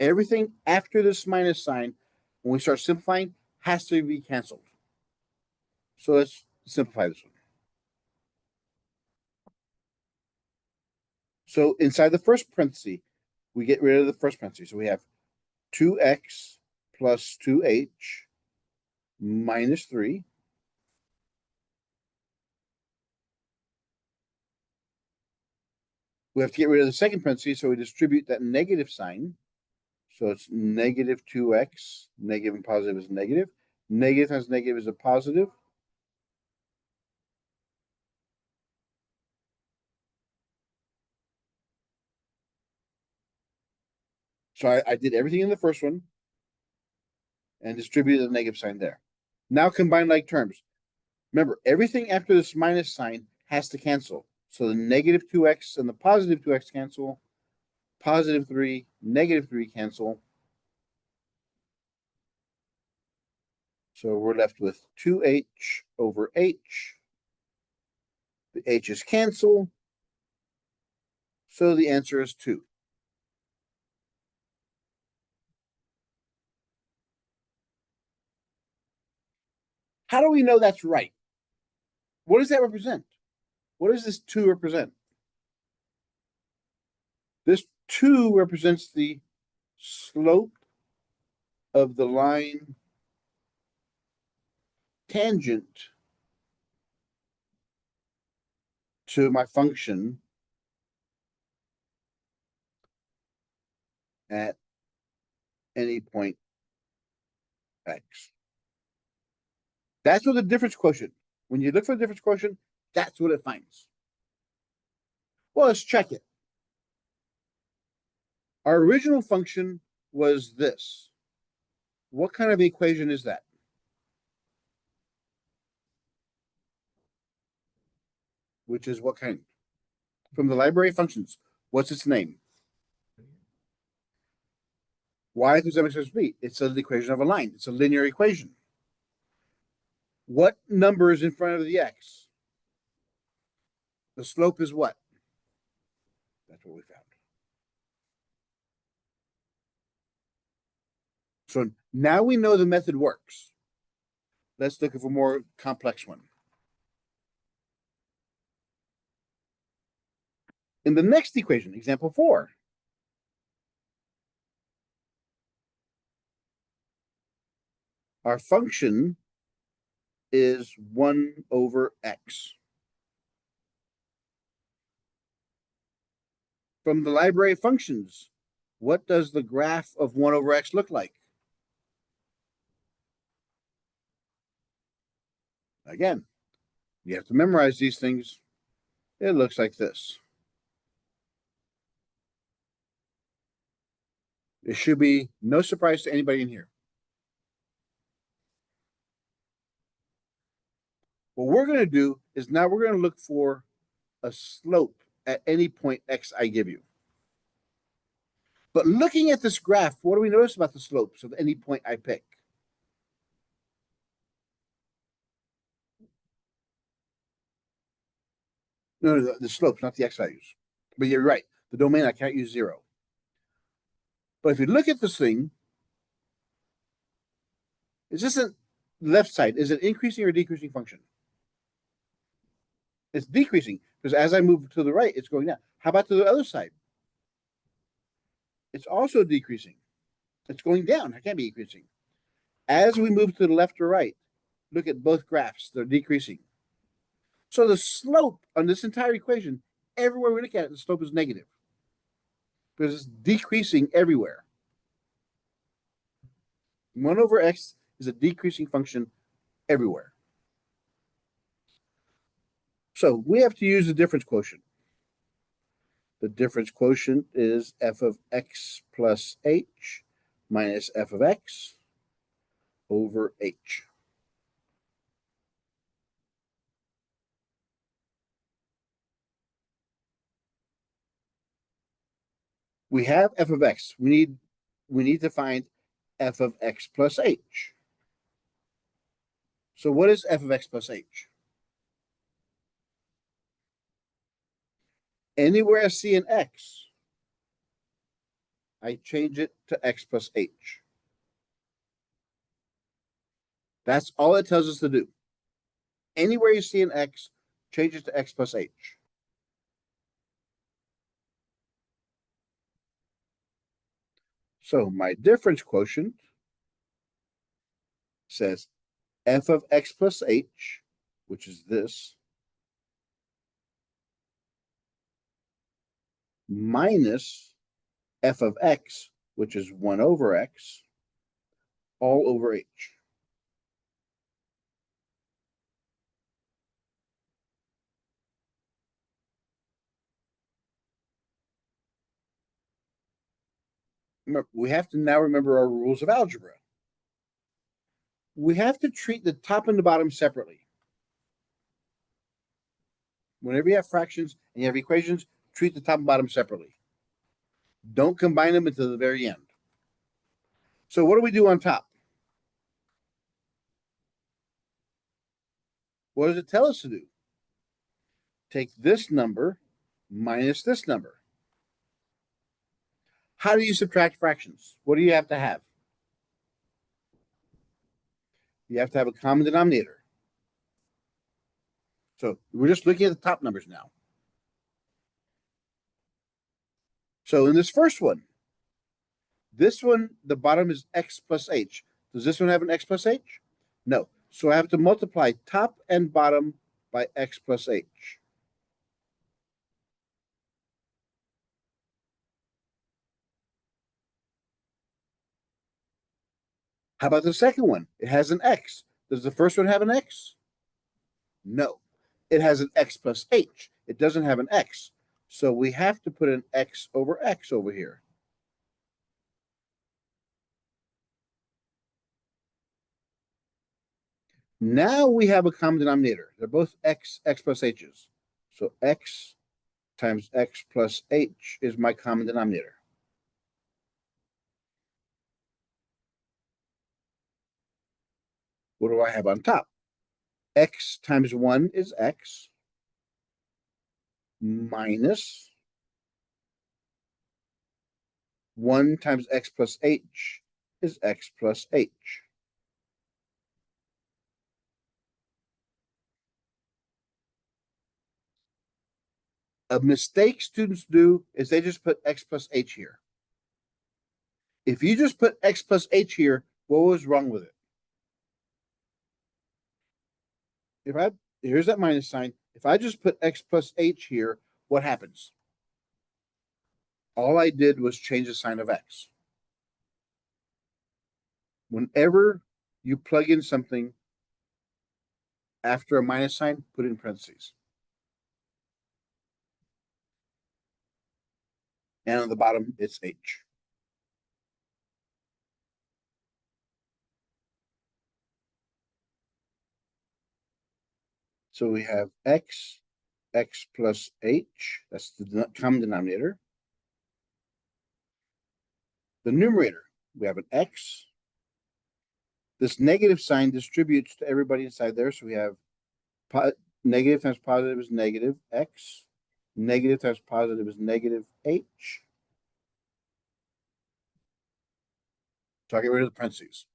A: Everything after this minus sign, when we start simplifying, has to be canceled. So let's simplify this one. So inside the first parenthesis, we get rid of the first parenthesis. So we have 2x plus 2h minus 3. We have to get rid of the second parenthesis, so we distribute that negative sign. So it's negative 2x. Negative and positive is negative. Negative times negative is a positive. So I did everything in the first one and distributed the negative sign there. Now combine like terms. Remember, everything after this minus sign has to cancel. So the negative 2x and the positive 2x cancel. Positive 3, negative 3 cancel. So we're left with 2h over h. The h's cancel. So the answer is 2. How do we know that's right? What does that represent? What does this 2 represent? This 2 represents the slope of the line tangent to my function at any point x. That's what the difference quotient, when you look for the difference quotient, that's what it finds. Well, let's check it. Our original function was this. What kind of equation is that? Which is what kind? From the library of functions, what's its name? Y equals mx plus b. It's an equation of a line. It's a linear equation. What number is in front of the x? The slope is what? That's what we found. So now we know the method works. Let's look for a more complex one. In the next equation, example 4, our function is 1 over x. From the library of functions, what does the graph of 1 over x look like? Again, you have to memorize these things. It looks like this. It should be no surprise to anybody in here. What we're going to do is now we're going to look for a slope at any point x I give you. But looking at this graph, what do we notice about the slopes of any point I pick? No, the slopes, not the x values. But you're right. The domain, I can't use 0. But if you look at this thing, is this a left side? Is it increasing or decreasing function? It's decreasing because as I move to the right, it's going down. How about to the other side? It's also decreasing. It's going down. It can't be increasing. As we move to the left or right, look at both graphs, they're decreasing. So the slope on this entire equation, everywhere we look at it, the slope is negative because it's decreasing everywhere. 1 over x is a decreasing function everywhere. So we have to use the difference quotient. The difference quotient is f of x plus h minus f of x over h. We have f of x. We need to find f of x plus h. So what is f of x plus h? Anywhere I see an x, I change it to x plus h. That's all it tells us to do. Anywhere you see an x, change it to x plus h. So my difference quotient says f of x plus h, which is this, minus f of x, which is 1 over x, all over h. Remember, we have to now remember our rules of algebra. We have to treat the top and the bottom separately. Whenever you have fractions and you have equations, treat the top and bottom separately. Don't combine them until the very end. So what do we do on top? What does it tell us to do? Take this number minus this number. How do you subtract fractions? What do you have to have? You have to have a common denominator. So we're just looking at the top numbers now. So in this first one, the bottom is x plus h. Does this one have an x plus h? No. So I have to multiply top and bottom by x plus h. How about the second one? It has an x. Does the first one have an x? No. It has an x plus h. It doesn't have an x. So we have to put an x over here. Now we have a common denominator. They're both x plus h's. So x times x plus h is my common denominator. What do I have on top? X times 1 is x minus 1 times x plus h is x plus h. A mistake students do is they just put x plus h here. If you just put x plus h here, what was wrong with it? Here's that minus sign. If I just put x plus h here, what happens? All I did was change the sign of x. Whenever you plug in something after a minus sign, put it in parentheses. And on the bottom, it's h. So we have x plus h. That's the common denominator. The numerator, we have an x. This negative sign distributes to everybody inside there. So we have negative times positive is negative x. Negative times positive is negative h. So I get rid of the parentheses.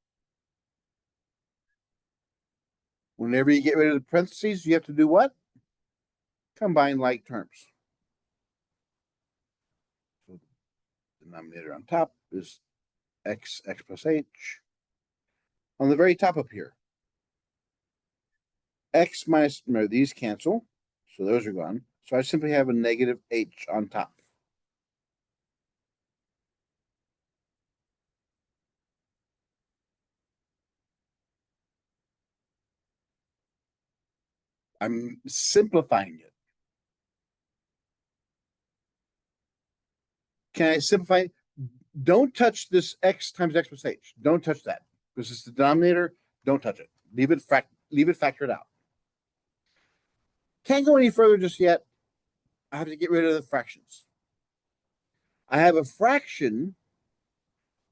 A: Whenever you get rid of the parentheses, you have to do what? Combine like terms. So the denominator on top is x plus h. On the very top up here, x minus, remember, these cancel, so those are gone. So I simply have a negative h on top. I'm simplifying it. Can I simplify? Don't touch this x times x plus h. Don't touch that because it's the denominator. Don't touch it. Leave it factored out. Can't go any further just yet. I have to get rid of the fractions. I have a fraction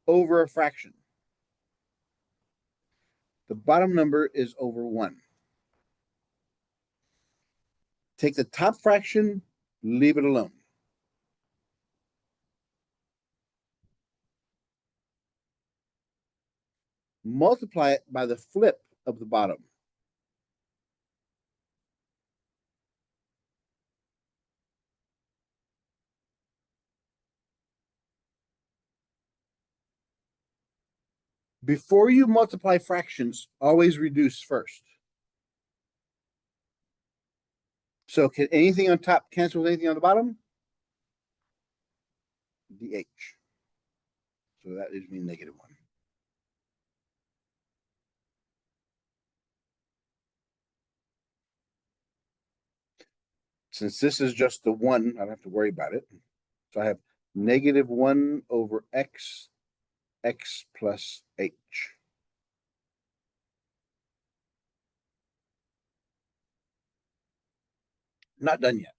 A: over a fraction. The bottom number is over 1. Take the top fraction, leave it alone. Multiply it by the flip of the bottom. Before you multiply fractions, always reduce first. So can anything on top cancel with anything on the bottom? The h. So that leaves me negative 1. Since this is just the 1, I don't have to worry about it. So I have negative 1 over x plus h. Not done yet.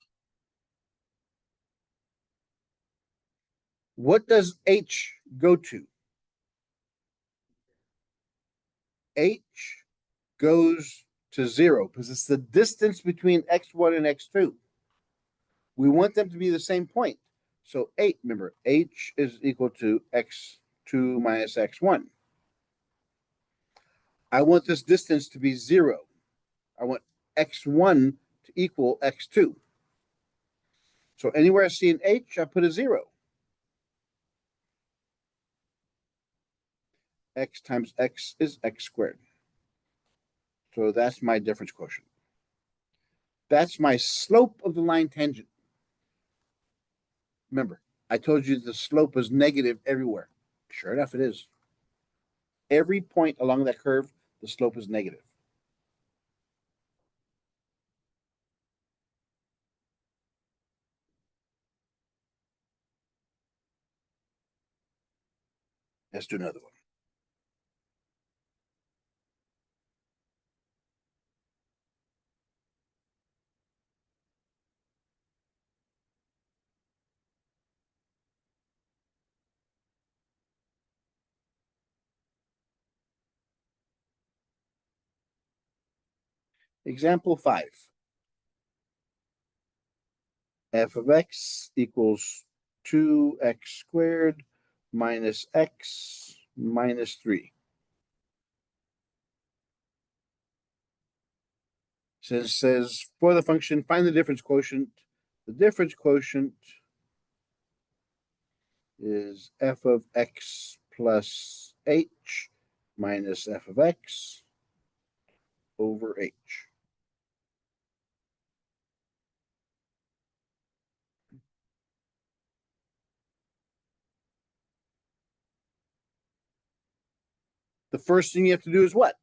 A: What does h go to? H goes to 0 because it's the distance between x1 and x2. We want them to be the same point. So 8, remember, h is equal to x2 minus x1. I want this distance to be 0. I want x1 to equal x2. So anywhere I see an h, I put a 0. X times x is x squared. So that's my difference quotient. That's my slope of the line tangent. Remember, I told you the slope is negative everywhere. Sure enough, it is. Every point along that curve, the slope is negative. Let's do another one. Example 5. F of x equals 2x squared minus x minus 3. So it says for the function, find the difference quotient. The difference quotient is f of x plus h minus f of x over h. The first thing you have to do is what?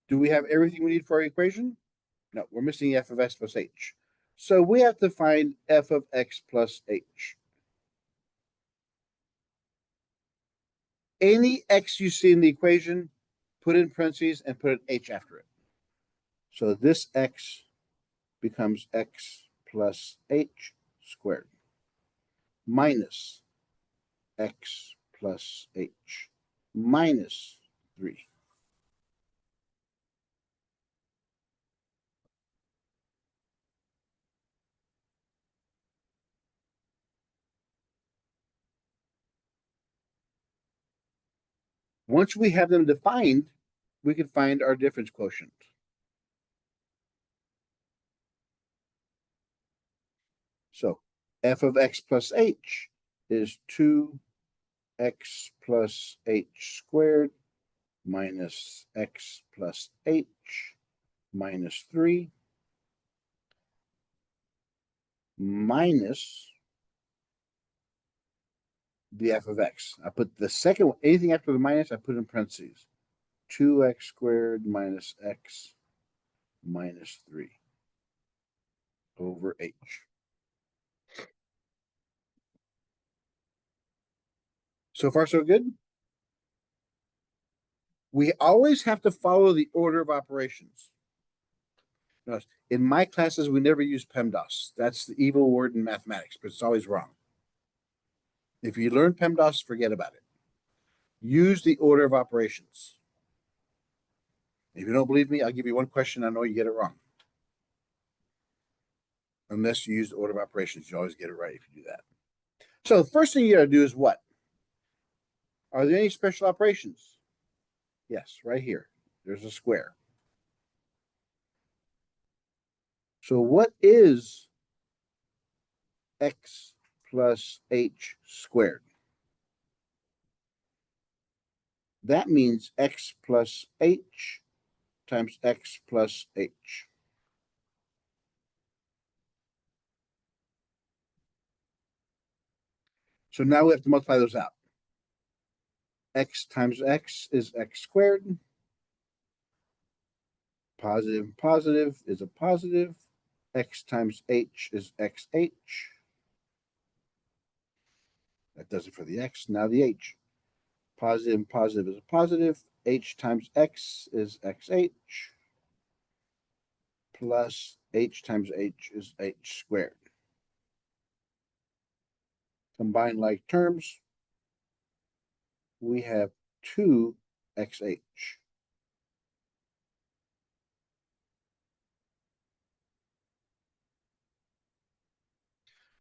A: Do we have everything we need for our equation? No, we're missing f of x plus h. So we have to find f of x plus h. Any x you see in the equation, put in parentheses and put an h after it. So this x becomes x plus h squared minus x plus h minus 3. Once we have them defined, we can find our difference quotient. So f of x plus h is 2 x plus h squared minus x plus h minus 3 minus the f of x. I put the second one, anything after the minus, I put in parentheses. 2x squared minus x minus 3 over h. So far, so good? We always have to follow the order of operations. Notice, in my classes, we never use PEMDAS. That's the evil word in mathematics, but it's always wrong. If you learn PEMDAS, forget about it. Use the order of operations. If you don't believe me, I'll give you one question. I know you get it wrong. Unless you use the order of operations, you always get it right if you do that. So the first thing you got to do is what? Are there any special operations? Yes, right here. There's a square. So what is x plus h squared? That means x plus h times x plus h. So now we have to multiply those out. X times x is x squared. Positive positive is a positive. X times h is xh. That does it for the x. Now the h. Positive positive is a positive. H times x is xh. Plus h times h is h squared. Combine like terms, we have 2xh.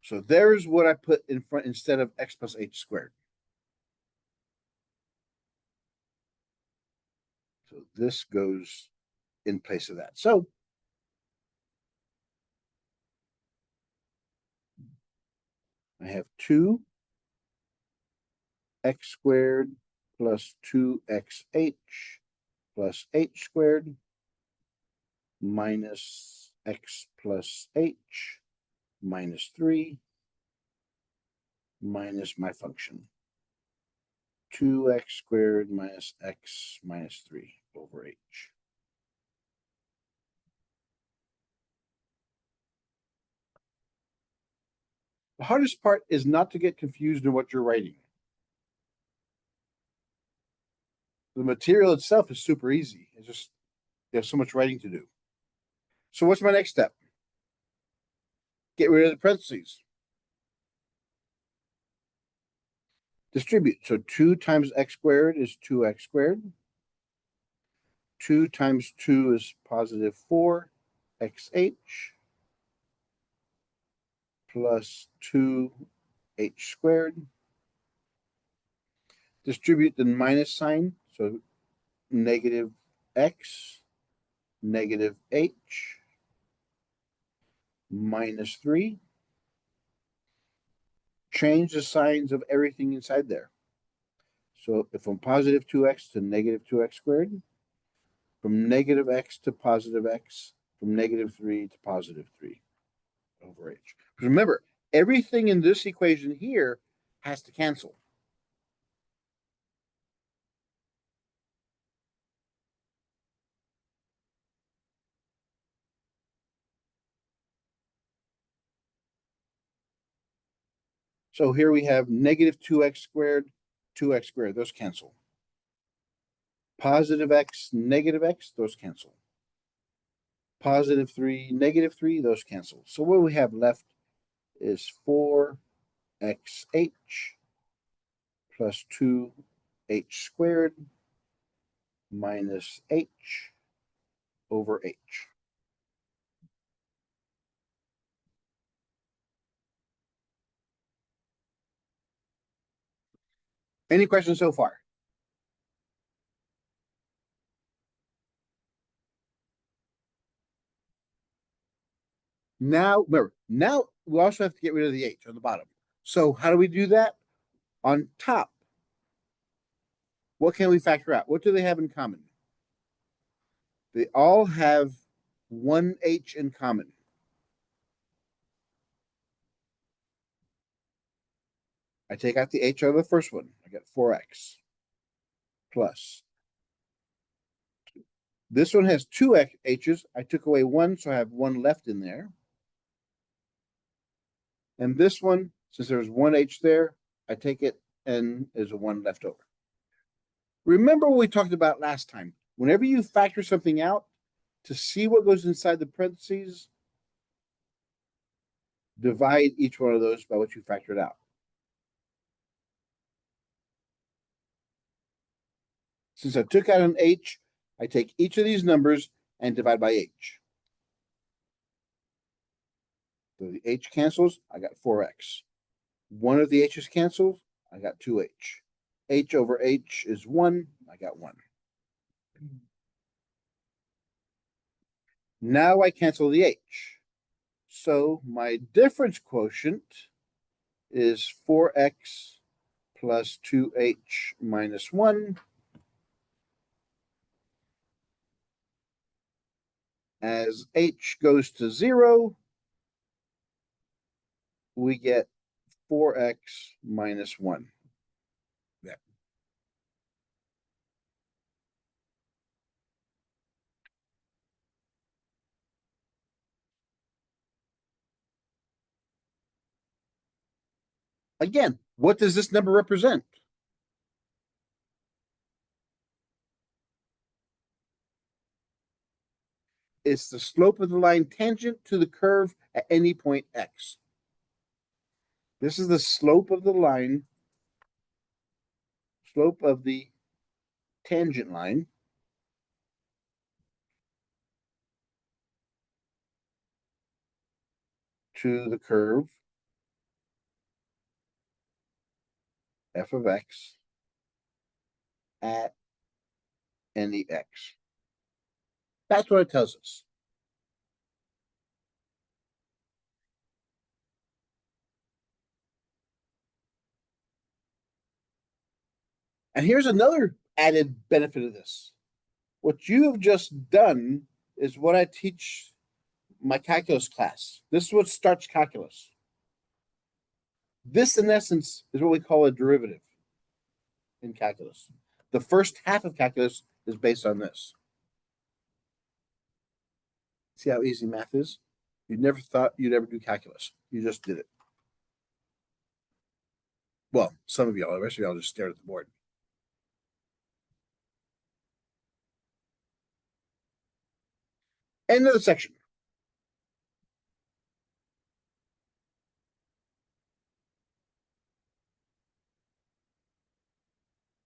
A: So there's what I put in front instead of x plus h squared. So this goes in place of that. So I have 2x squared plus 2xh plus h squared minus x plus h minus 3 minus my function. 2x squared minus x minus 3 over h. The hardest part is not to get confused in what you're writing. The material itself is super easy. It's just there's so much writing to do. So what's my next step? Get rid of the parentheses. Distribute. So 2 times x squared is 2x squared. 2 times 2 is positive 4xh plus 2h squared. Distribute the minus sign. So negative x, negative h, minus 3. Change the signs of everything inside there. So if from positive 2x to negative 2x squared, from negative x to positive x, from negative 3 to positive 3 over h. Remember, everything in this equation here has to cancel. So here we have negative 2x squared, 2x squared, those cancel. Positive x, negative x, those cancel. Positive 3, negative 3, those cancel. So what we have left is 4xh plus 2h squared minus h over h. Any questions so far? Now, remember, now we also have to get rid of the h on the bottom. So how do we do that? On top, What can we factor out? What do they have in common? They all have one h in common. I take out the h out of the first one. I get 4x plus. This one has two h's. I took away one, so I have one left in there. And this one, since there's one h there, I take it and there's a one left over. Remember what we talked about last time. Whenever you factor something out, to see what goes inside the parentheses, divide each one of those by what you factored out. Since I took out an h, I take each of these numbers and divide by h. So the h cancels, I got 4x. One of the h's cancels, I got 2h. H over h is 1, I got 1. Now I cancel the h. So my difference quotient is 4x plus 2h minus 1. As h goes to 0, we get 4x minus 1. Yeah. Again, what does this number represent? It's the slope of the line tangent to the curve at any point x. This is the slope of the line, slope of the tangent line to the curve f of x at any x. That's what it tells us. And here's another added benefit of this. What you have just done is what I teach my calculus class. This is what starts calculus. This, in essence, is what we call a derivative in calculus. The first half of calculus is based on this. See how easy math is? You never thought you'd ever do calculus. You just did it. Well, some of y'all, the rest of y'all just stared at the board. End of the section.